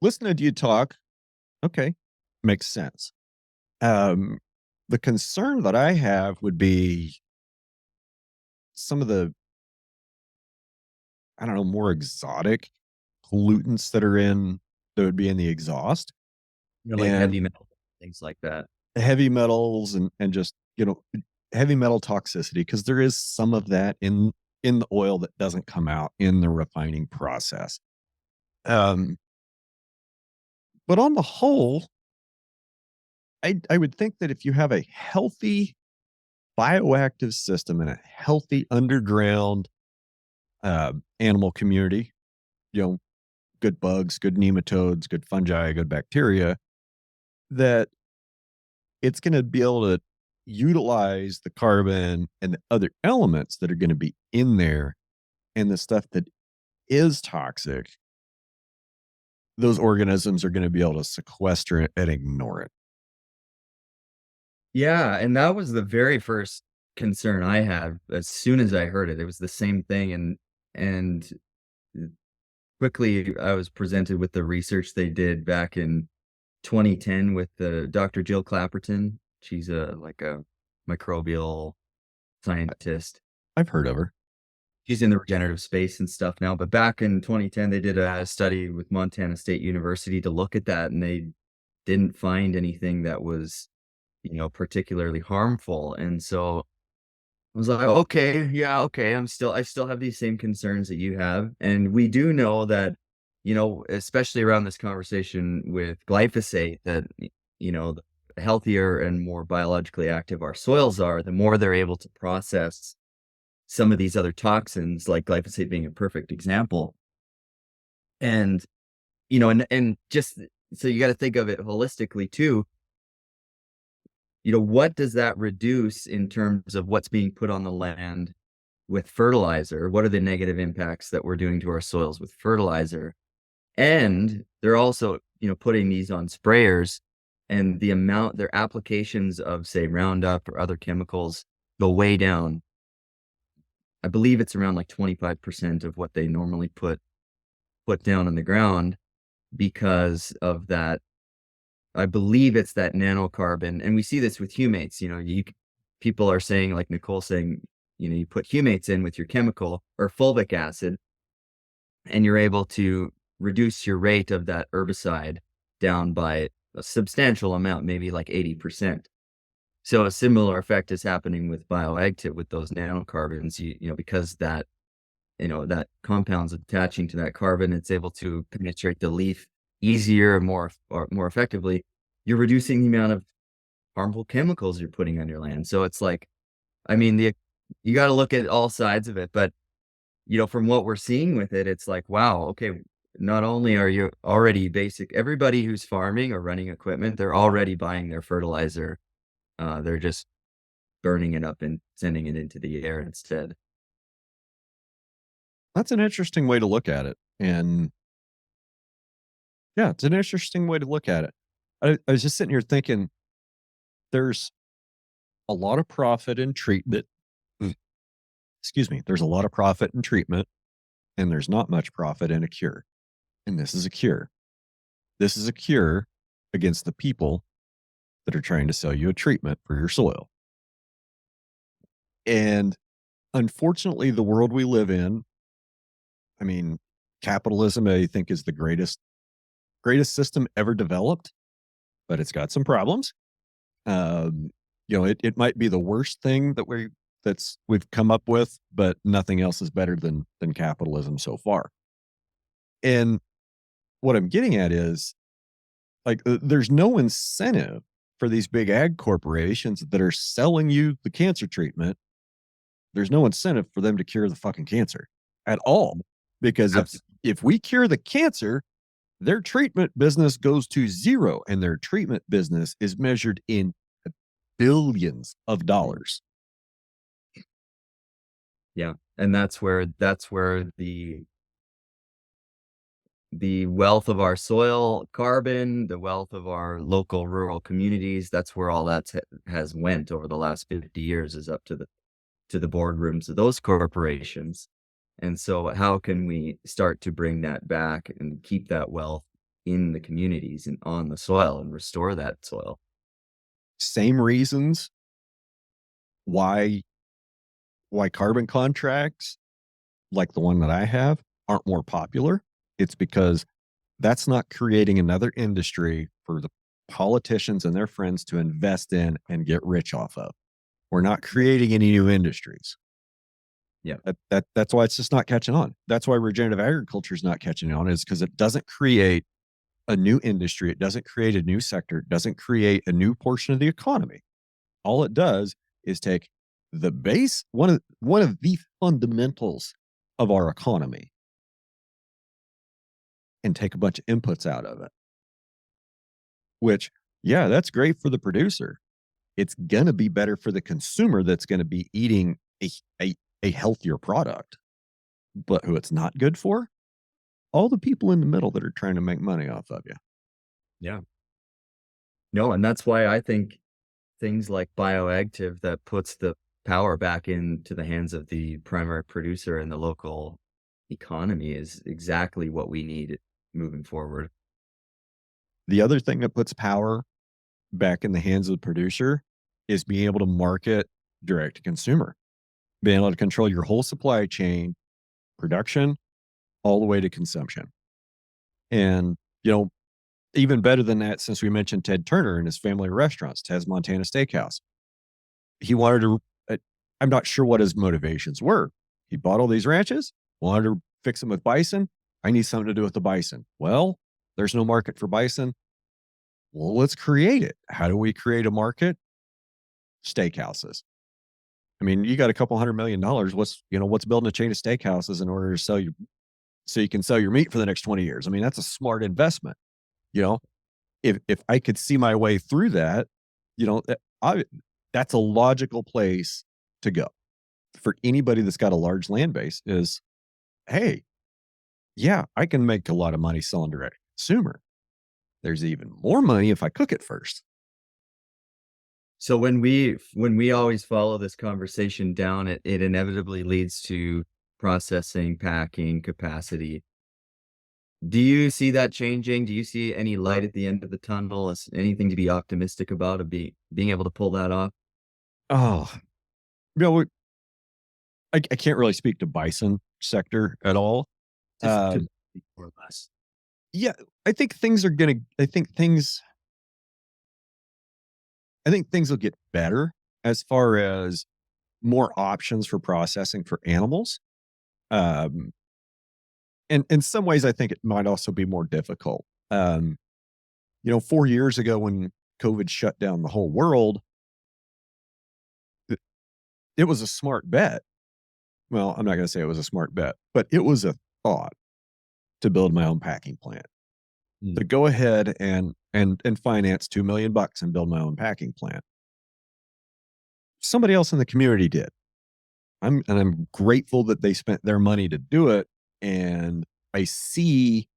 listening to you talk, okay, makes sense. Um, the concern that I have would be some of the, I don't know, more exotic pollutants that would be in the exhaust, Like and heavy metal, things like that. heavy metals, and just, heavy metal toxicity, because there is some of that in the oil that doesn't come out in the refining process. Um, but on the whole, I would think that if you have a healthy bioactive system and a healthy underground animal community, you know, good bugs, good nematodes, good fungi, good bacteria, that it's going to be able to utilize the carbon and the other elements that are going to be in there, and the stuff that is toxic, those organisms are going to be able to sequester it and ignore it. Yeah, and that was the very first concern I had as soon as I heard it. It was the same thing, and quickly I was presented with the research they did back in 2010 with the Dr. Jill Clapperton. She's a microbial scientist. I've heard of her. She's in the regenerative space and stuff now, but back in 2010 they did a study with Montana State University to look at that, and they didn't find anything that was, particularly harmful. And so I was like, okay, yeah, okay. I still have these same concerns that you have. And we do know that, especially around this conversation with glyphosate, that, the healthier and more biologically active our soils are, the more they're able to process some of these other toxins, like glyphosate being a perfect example. And, and just so you got to think of it holistically too. What does that reduce in terms of what's being put on the land with fertilizer? What are the negative impacts that we're doing to our soils with fertilizer? And they're also, putting these on sprayers, and their applications of, say, Roundup or other chemicals go way down. I believe it's around like 25% of what they normally put down on the ground because of that. I believe it's that nanocarbon, and we see this with humates. People are saying, like Nicole saying, you put humates in with your chemical or fulvic acid, and you're able to reduce your rate of that herbicide down by a substantial amount, maybe like 80%. So a similar effect is happening with Bioactive with those nanocarbons, because that compound's attaching to that carbon, it's able to penetrate the leaf easier and more effectively. You're reducing the amount of harmful chemicals you're putting on your land. So it's like, you got to look at all sides of it, but from what we're seeing with it, it's like, wow, okay, not only are you already everybody who's farming or running equipment, they're already buying their fertilizer. They're just burning it up and sending it into the air instead. That's an interesting way to look at it. And yeah, it's an interesting way to look at it. I was just sitting here thinking, there's a lot of profit in treatment. Excuse me. There's a lot of profit in treatment, and there's not much profit in a cure. And this is a cure. This is a cure against the people that are trying to sell you a treatment for your soil. And unfortunately, the world we live in, capitalism, I think, is the greatest system ever developed. but it's got some problems. Um, it might be the worst thing we've come up with, but nothing else is better than capitalism so far. And what I'm getting at is like there's no incentive for these big ag corporations that are selling you the cancer treatment. There's no incentive for them to cure the fucking cancer at all. Because if we cure the cancer, their treatment business goes to zero, and their treatment business is measured in billions of dollars. Yeah. And that's where the wealth of our soil carbon, the wealth of our local rural communities, that's where all that has went over the last 50 years, is up to the boardrooms of those corporations. And so how can we start to bring that back and keep that wealth in the communities and on the soil and restore that soil? Same reasons why carbon contracts like the one that I have aren't more popular. It's because that's not creating another industry for the politicians and their friends to invest in and get rich off of. We're not creating any new industries. Yeah. That's why it's just not catching on. That's why regenerative agriculture is not catching on, is because it doesn't create a new industry. It doesn't create a new sector. It doesn't create a new portion of the economy. All it does is take the base, one of the fundamentals of our economy, and take a bunch of inputs out of it. Which, yeah, that's great for the producer. It's gonna be better for the consumer that's gonna be eating a healthier product. But who it's not good for? All the people in the middle that are trying to make money off of you. Yeah. No, and that's why I think things like Bioactive, that puts the power back into the hands of the primary producer and the local economy, is exactly what we need moving forward. The other thing that puts power back in the hands of the producer is being able to market direct to consumer, being able to control your whole supply chain, production, all the way to consumption. And, even better than that, since we mentioned Ted Turner and his family restaurants, Ted's Montana Steakhouse. He wanted to, I'm not sure what his motivations were. He bought all these ranches, wanted to fix them with bison. I need something to do with the bison. Well, there's no market for bison. Well, let's create it. How do we create a market? Steakhouses. I mean, you got a couple $100 million. What's building a chain of steakhouses in order to so you can sell your meat for the next 20 years? I mean, that's a smart investment. If I could see my way through that, that's a logical place to go for anybody that's got a large land base. Is, hey, yeah, I can make a lot of money selling direct to consumer. There's even more money if I cook it first. So when we always follow this conversation down, it inevitably leads to processing, packing, capacity. Do you see that changing? Do you see any light at the end of the tunnel? Is anything to be optimistic about, of being able to pull that off? Oh, no, I can't really speak to bison sector at all. Just Um, more or less. yeah, I think things are gonna. I think things will get better as far as more options for processing for animals. Um, and in some ways, I think it might also be more difficult. 4 years ago when COVID shut down the whole world, it, it was a smart bet. Well, I'm not going to say it was a smart bet, but it was a thought to build my own packing plant. To go ahead and finance $2 million and build my own packing plant. Somebody else in the community did. I'm grateful that they spent their money to do it. And I see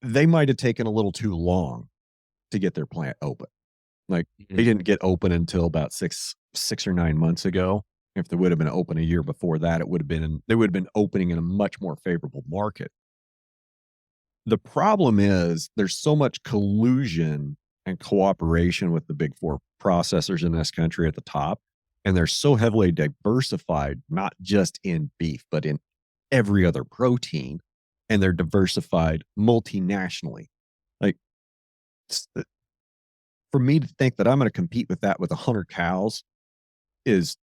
they might have taken a little too long to get their plant open. Like they didn't get open until about 6 or 9 months ago. If they would have been open a year before that, they would have been opening in a much more favorable market. The problem is there's so much collusion and cooperation with the big four processors in this country at the top. And they're so heavily diversified, not just in beef, but in every other protein, and they're diversified multinationally. Like, for me to think that I'm going to compete with that with 100 cows is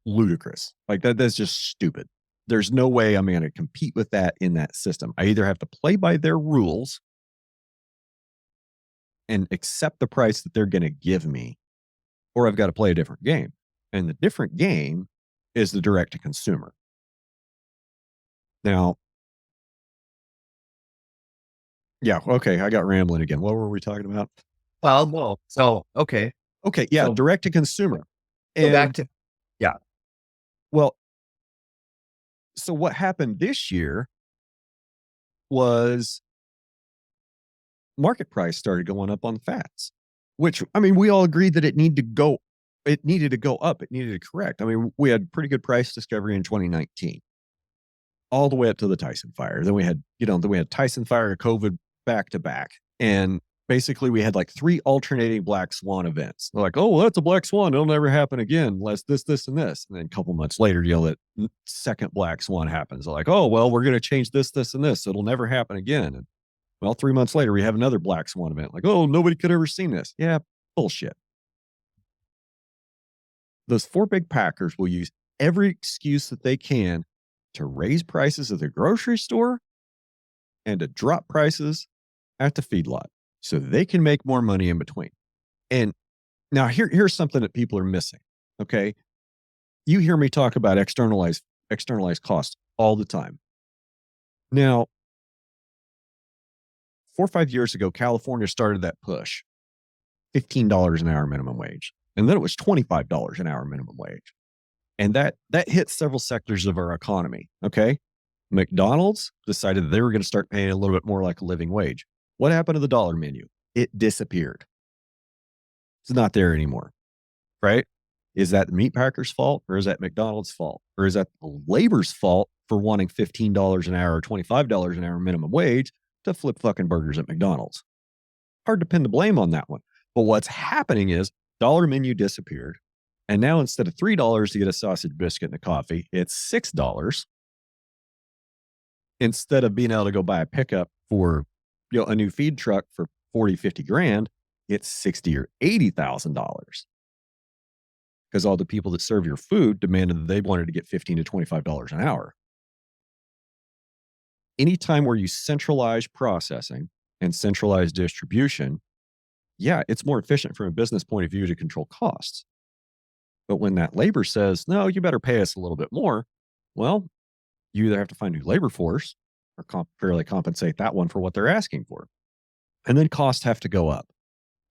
ludicrous. Like that's just stupid. There's no way I'm going to compete with that in that system. I either have to play by their rules and accept the price that they're going to give me, or I've got to play a different game. And the different game is the direct to consumer. Now, yeah, okay, I got rambling again. What were we talking about? Well, no. So, okay. Okay, yeah, So direct to consumer. go back And to, yeah. well, so what happened this year was market price started going up on the fats, which, I mean, we all agreed that it needed to go up. It needed to correct. I mean, we had pretty good price discovery in 2019, all the way up to the Tyson fire. Then we had, Tyson fire, COVID back to back. And basically we had like 3 alternating black swan events. They're like, oh, well, that's a black swan. It'll never happen again unless this, and this. And then a couple months later, that second black swan happens. They're like, oh, well, we're going to change this, and this. So it'll never happen again. And well, 3 months later, we have another black swan event. Like, oh, nobody could ever seen this. Yeah, bullshit. Those 4 big packers will use every excuse that they can to raise prices at the grocery store and to drop prices at the feedlot so they can make more money in between. And now here's something that people are missing. Okay. You hear me talk about externalized costs all the time. Now, 4 or 5 years ago, California started that push, $15 an hour minimum wage. And then it was $25 an hour minimum wage. And that hit several sectors of our economy. Okay. McDonald's decided that they were going to start paying a little bit more like a living wage. What happened to the dollar menu? It disappeared. It's not there anymore. Right? Is that the meat packer's fault, or is that McDonald's fault, or is that the labor's fault for wanting $15 an hour or $25 an hour minimum wage to flip fucking burgers at McDonald's? Hard to pin the blame on that one. But what's happening is dollar menu disappeared. And now instead of $3 to get a sausage biscuit and a coffee, it's $6. Instead of being able to go buy a pickup for a new feed truck for 40, 50 grand, it's $60 or $80,000. Because all the people that serve your food demanded that they wanted to get $15 to $25 an hour. Anytime where you centralize processing and centralize distribution, yeah, it's more efficient from a business point of view to control costs. But when that labor says, no, you better pay us a little bit more, well, you either have to find a new labor force or fairly compensate that one for what they're asking for. And then costs have to go up.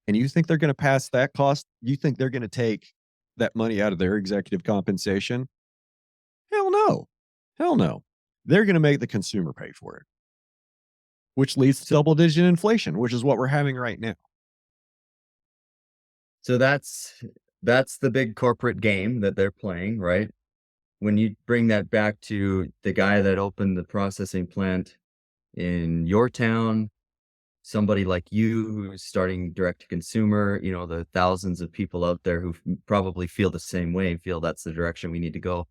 And you think they're going to pass that cost? You think they're going to take that money out of their executive compensation? Hell no. Hell no. They're going to make the consumer pay for it, which leads to double-digit inflation, which is what we're having right now. So that's the big corporate game that they're playing, right? When you bring that back to the guy that opened the processing plant in your town, somebody like you who's starting direct to consumer, the thousands of people out there who probably feel the same way and feel that's the direction we need to go.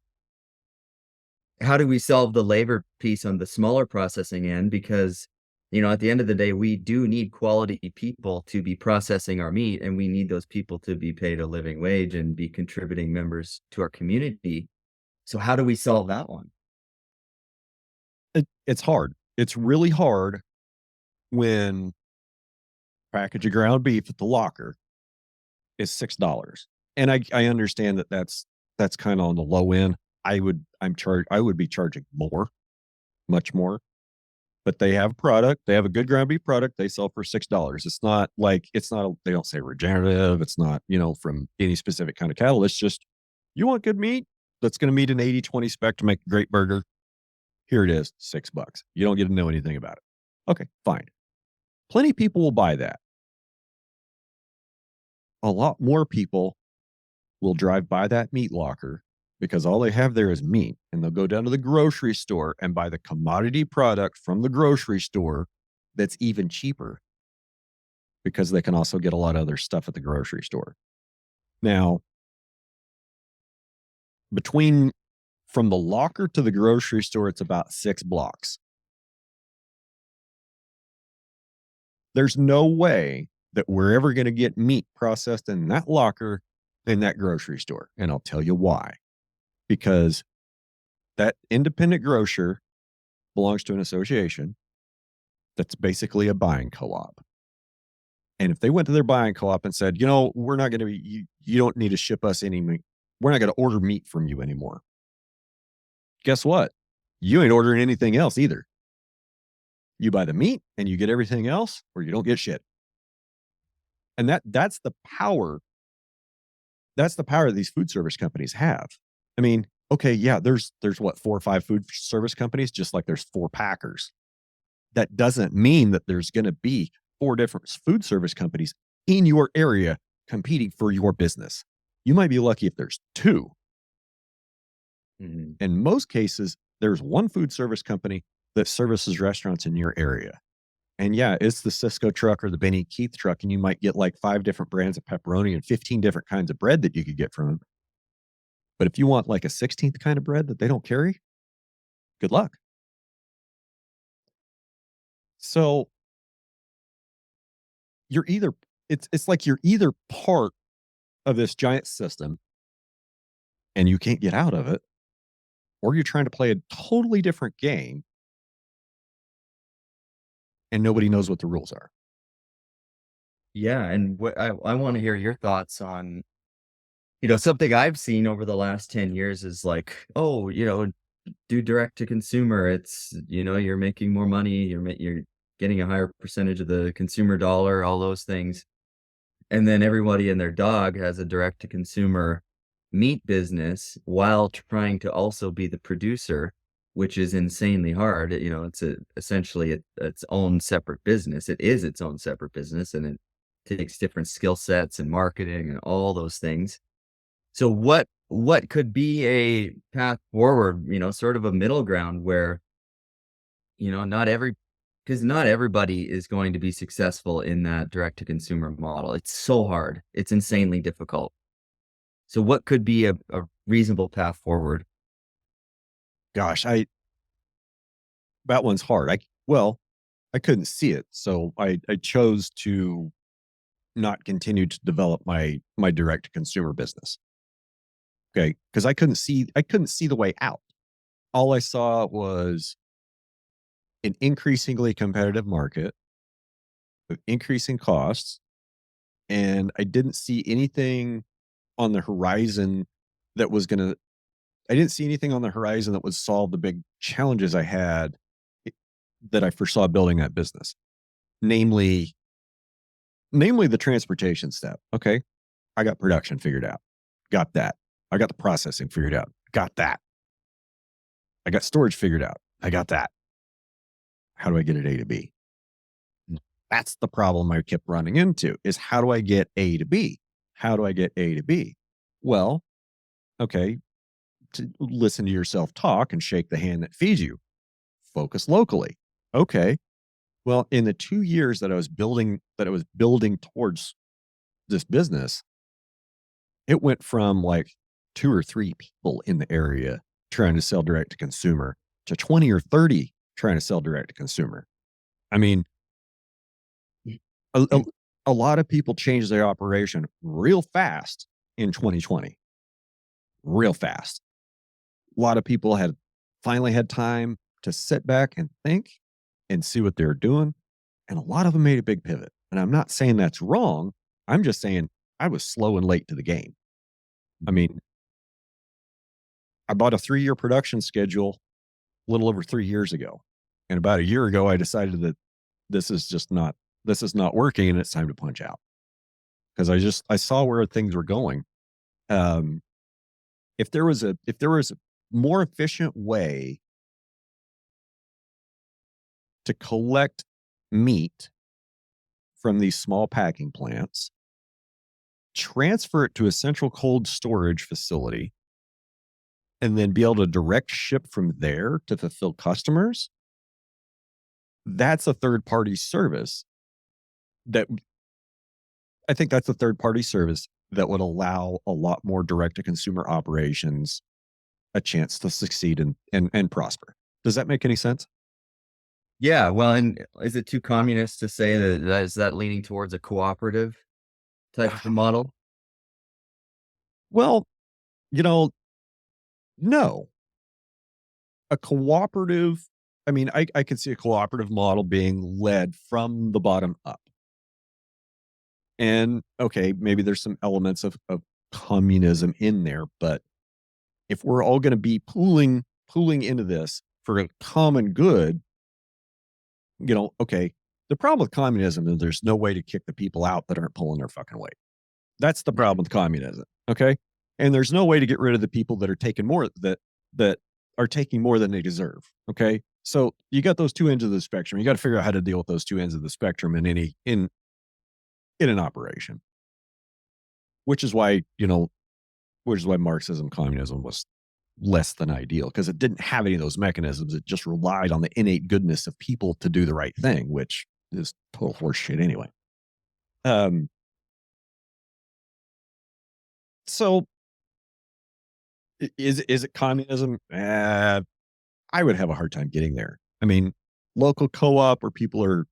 How do we solve the labor piece on the smaller processing end? Because, at the end of the day, we do need quality people to be processing our meat, and we need those people to be paid a living wage and be contributing members to our community. So how do we solve that one? It's hard. It's really hard when package of ground beef at the locker is $6. And I understand that that's kind of on the low end. I would be charging more, much more. But they have product. They have a good ground beef product. They sell for $6. They don't say regenerative. It's not, from any specific kind of cattle. It's just, you want good meat that's going to meet an 80-20 spec to make a great burger. Here it is, $6. You don't get to know anything about it. Okay, fine. Plenty of people will buy that. A lot more people will drive by that meat locker because all they have there is meat, and they'll go down to the grocery store and buy the commodity product from the grocery store that's even cheaper because they can also get a lot of other stuff at the grocery store. Now, from the locker to the grocery store, it's about 6 blocks. There's no way that we're ever going to get meat processed in that locker in that grocery store. And I'll tell you why. Because that independent grocer belongs to an association that's basically a buying co-op. And if they went to their buying co-op and said, we're not going to be, you don't need to ship us any meat. We're not going to order meat from you anymore. Guess what? You ain't ordering anything else either. You buy the meat and you get everything else, or you don't get shit. And that's the power. That's the power that these food service companies have. I mean, okay, yeah, there's what, 4 or 5 food service companies, just like there's 4 packers. That doesn't mean that there's going to be 4 different food service companies in your area competing for your business. You might be lucky if there's 2. Mhm. In most cases, there's 1 food service company that services restaurants in your area. And yeah, it's the Cisco truck or the Benny Keith truck, and you might get like 5 different brands of pepperoni and 15 different kinds of bread that you could get from them. But if you want like a 16th kind of bread that they don't carry, good luck. So you're either it's like you're either part of this giant system and you can't get out of it, or you're trying to play a totally different game and nobody knows what the rules are. Yeah, and what I want to hear your thoughts on, something I've seen over the last 10 years is like, oh, do direct to consumer. It's, you're making more money, you're getting a higher percentage of the consumer dollar, all those things. And then everybody and their dog has a direct to consumer meat business while trying to also be the producer, which is insanely hard. It's essentially its own separate business. It is its own separate business, and it takes different skill sets and marketing and all those things. So what could be a path forward, sort of a middle ground where, not every because not everybody is going to be successful in that direct to consumer model. It's so hard. It's insanely difficult. So what could be a reasonable path forward? Gosh, that one's hard. I couldn't see it, so I chose to not continue to develop my direct to consumer business. Okay, because I couldn't see the way out. All I saw was an increasingly competitive market with increasing costs, and I didn't see anything on the horizon that was gonna I didn't see anything on the horizon that would solve the big challenges I had I that I foresaw building that business, namely namely the transportation step. Okay, I got production figured out. Got that. I got the processing figured out. Got that. I got storage figured out. I got that. How do I get it A to B? That's the problem I kept running into is how do I get A to B? How do I get A to B? Well, okay, to listen to yourself talk and shake the hand that feeds you. Focus locally. Okay. Well, in the 2 years that I was building towards this business, it went from like 2 or 3 people in the area trying to sell direct to consumer to 20 or 30 trying to sell direct to consumer. I mean, a, a, a lot of people changed their operation real fast in 2020, real fast. A lot of people had finally had time to sit back and think and see what they're doing. And a lot of them made a big pivot. And I'm not saying that's wrong. I'm just saying I was slow and late to the game. I mean, I bought a 3-year production schedule a little over 3 years ago. And about a year ago, I decided that this is just not this is not working and it's time to punch out because I saw where things were going. Um, if there was a more efficient way to collect meat from these small packing plants, transfer it to a central cold storage facility, and then be able to direct ship from there to fulfill customers, that's a third party service that I think that's a third party service that would allow a lot more direct to consumer operations a chance to succeed and prosper. Does that make any sense? Yeah, well, and is it too communist to say that is that leaning towards a cooperative type of model? Well, you know, no. A cooperative, I mean, I could see a cooperative model being led from the bottom up. And okay, maybe there's some elements of communism in there, but if we're all going to be pooling into this for a common good, okay. The problem with communism is there's no way to kick the people out that aren't pulling their fucking weight. That's the problem with communism. Okay. And there's no way to get rid of the people that are taking more that are taking more than they deserve. Okay. So you got those two ends of the spectrum. You got to figure out how to deal with those two ends of the spectrum in an operation, which is why, which is why Marxism, communism was less than ideal because it didn't have any of those mechanisms. It just relied on the innate goodness of people to do the right thing, which is total horseshit anyway. Um, so is it communism? I would have a hard time getting there. I mean, local co-op where people are,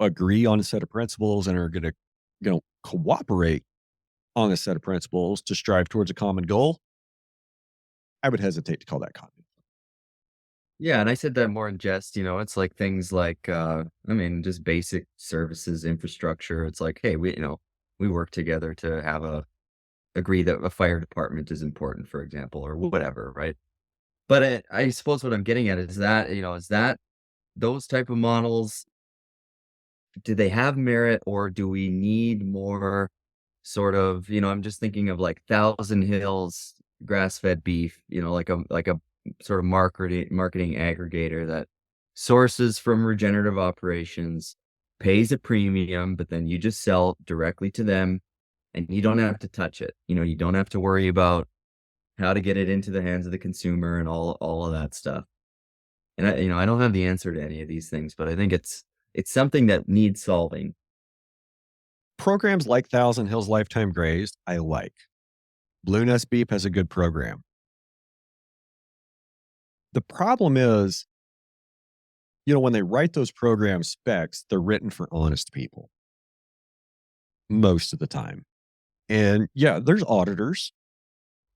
agree on a set of principles and are going to, cooperate on a set of principles to strive towards a common goal. I would hesitate to call that communism. Yeah, and I said that more in jest, it's like things like, I mean, just basic services, infrastructure. It's like, hey, we work together to agree that a fire department is important, for example, or whatever, right? But I suppose what I'm getting at is that, is that those type of models, do they have merit or do we need more sort of, I'm just thinking of like Thousand Hills grass-fed beef, like a sort of marketing aggregator that sources from regenerative operations, pays a premium, but then you just sell directly to them and you don't have to touch it. You don't have to worry about how to get it into the hands of the consumer and all of that stuff. And I don't have the answer to any of these things, but I think it's something that needs solving. Programs like Thousand Hills Lifetime Grazed, I like. Blue Nest Beef has a good program. The problem is, when they write those program specs, they're written for honest people most of the time. And yeah, there's auditors.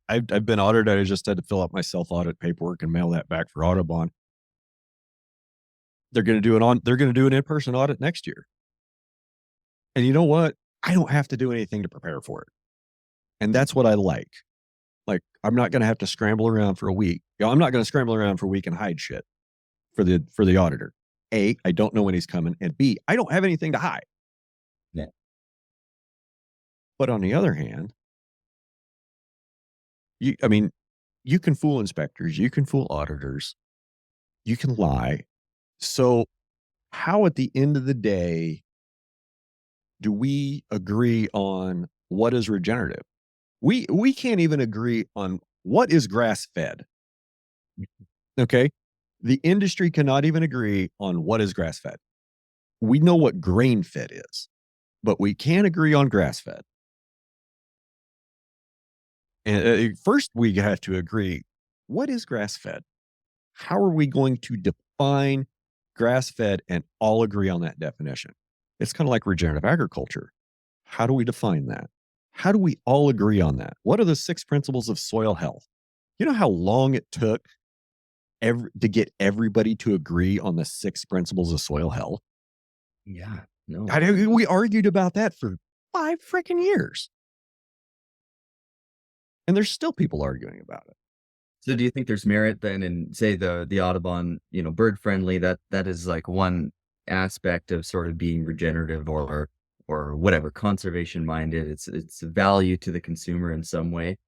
I've been audited. I just had to fill out my self audit paperwork and mail that back for Audubon. They're going to do an in-person audit next year. And you know what? I don't have to do anything to prepare for it. And that's what I like. Like, I'm not going to have to scramble around for a week. I'm not going to scramble around for a week and hide shit for the auditor. A, I don't know when he's coming, and B, I don't have anything to hide. Yeah. But on the other hand, you can fool inspectors, you can fool auditors, you can lie. So how at the end of the day do we agree on what is regenerative? We can't even agree on what is grass fed. Okay. The industry cannot even agree on what is grass fed. We know what grain fed is, but we can't agree on grass fed. And first, we have to agree what is grass fed? How are we going to define grass fed and all agree on that definition? It's kind of like regenerative agriculture. How do we define that? How do we all agree on that? What are the 6 principles of soil health? You know how long it took to get everybody to agree on the 6 principles of soil health? Yeah. No. We argued about that for 5 freaking years. And there's still people arguing about it. So do you think there's merit then in, say, the Audubon, bird friendly, that is like one aspect of sort of being regenerative or whatever, conservation minded. It's a value to the consumer in some way.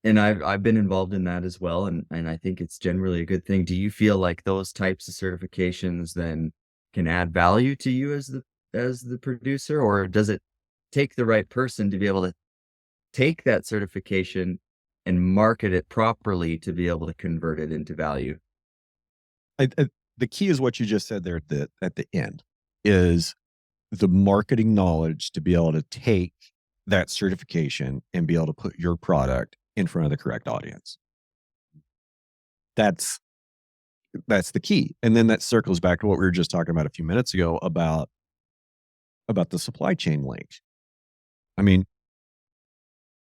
And I've been involved in that as well, and I think it's generally a good thing. Do you feel like those types of certifications then can add value to you as the producer, or does it take the right person to be able to take that certification and market it properly to be able to convert it into value? The key is what you just said there at the end is the marketing knowledge to be able to take that certification and be able to put your product in front of the correct audience. That's That's the key. And then that circles back to what we were just talking about a few minutes ago about the supply chain link. I mean,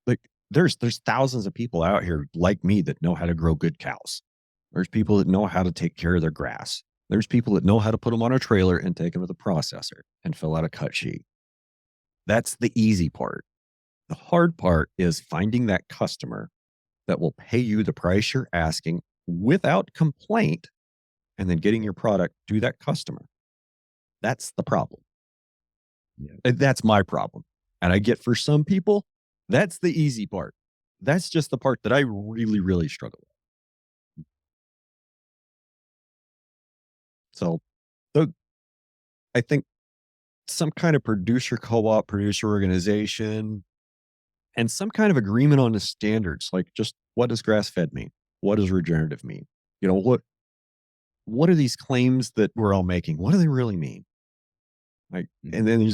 like there's thousands of people out here like me that know how to grow good cows. There's people that know how to take care of their grass. There's people that know how to put them on a trailer and take them to the processor and fill out a cut sheet. That's the easy part. The hard part is finding that customer that will pay you the price you're asking without complaint and then getting your product to that customer. That's the problem. Yeah. That's my problem. And I get for some people, that's the easy part. That's just the part that I really, really struggle with. So the, I think some kind of producer co-op, producer organization, and some kind of agreement on the standards, like just what does grass fed mean? What does regenerative mean? You know, what are these claims that we're all making? What do they really mean? Like, and then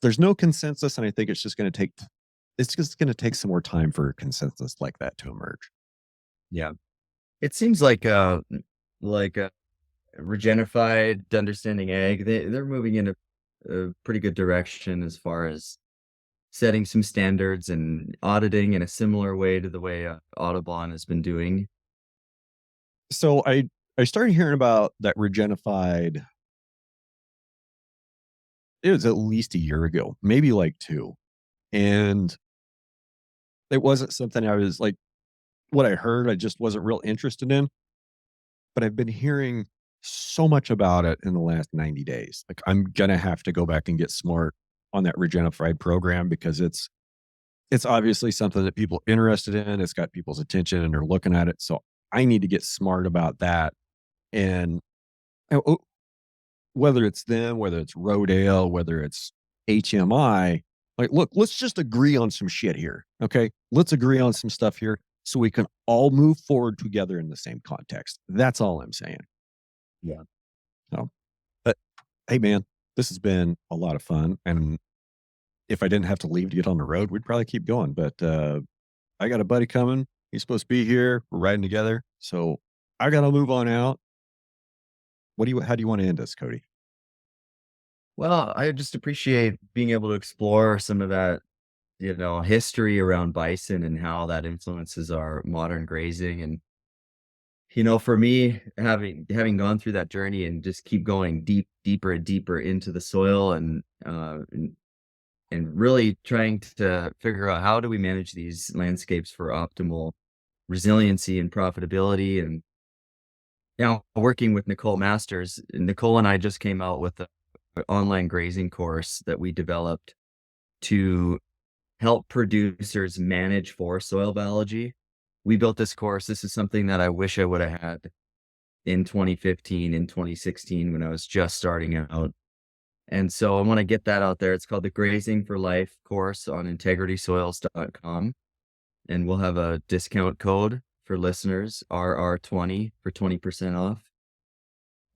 there's no consensus, and I think it's just going to take some more time for a consensus like that to emerge. Yeah. It seems like a Regenified, Understanding Ag, they're moving in a pretty good direction as far as setting some standards and auditing in a similar way to the way Audubon has been doing. So I started hearing about that Regenified. It was at least a year ago, maybe like two, and it wasn't something I was like. What I heard, I just wasn't real interested in. But I've been hearing so much about it in the last 90 days. Like I'm gonna have to go back and get smart on that Regenerative program because it's obviously something that people are interested in. It's got people's attention and they're looking at it. So I need to get smart about that. And whether it's them, whether it's Rodale, whether it's HMI, like, look, let's just agree on some shit here. Okay. Let's agree on some stuff here so we can all move forward together in the same context. That's all I'm saying. Yeah. So, but hey, man, this has been a lot of fun. And if I didn't have to leave to get on the road, we'd probably keep going. But I got a buddy coming. He's supposed to be here. We're riding together. So I got to move on out. How do you want to end this, Cody? Well, I just appreciate being able to explore some of that, history around bison and how that influences our modern grazing. And, for me, having gone through that journey and just keep going deeper and deeper into the soil and really trying to figure out how do we manage these landscapes for optimal resiliency and profitability. And now working with Nicole Masters, Nicole and I just came out with an online grazing course that we developed to help producers manage for soil biology. We built this course. This is something that I wish I would have had in 2015, in 2016, when I was just starting out. And so I want to get that out there. It's called the Grazing for Life course on integritysoils.com. And we'll have a discount code for listeners, RR20, for 20% off.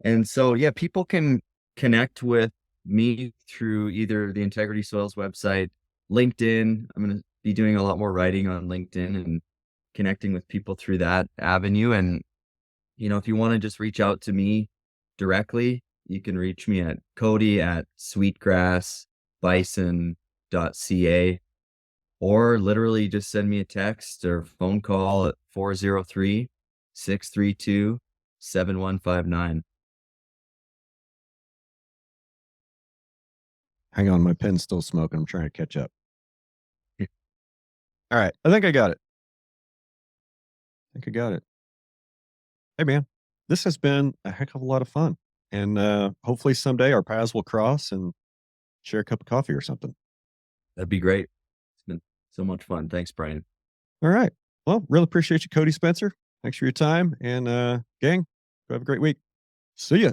And so, yeah, people can connect with me through either the Integrity Soils website, LinkedIn. I'm going to be doing a lot more writing on LinkedIn and connecting with people through that avenue. And, if you want to just reach out to me directly, you can reach me at cody@sweetgrassbison.ca, or literally just send me a text or phone call at 403-632-7159. Hang on, my pen's still smoking. I'm trying to catch up. All right. I think I got it. Hey, man, this has been a heck of a lot of fun. And hopefully someday our paths will cross and share a cup of coffee or something. That'd be great. It's been so much fun. Thanks, Brian. All right. Well, really appreciate you, Cody Spencer. Thanks for your time. And gang, have a great week. See ya.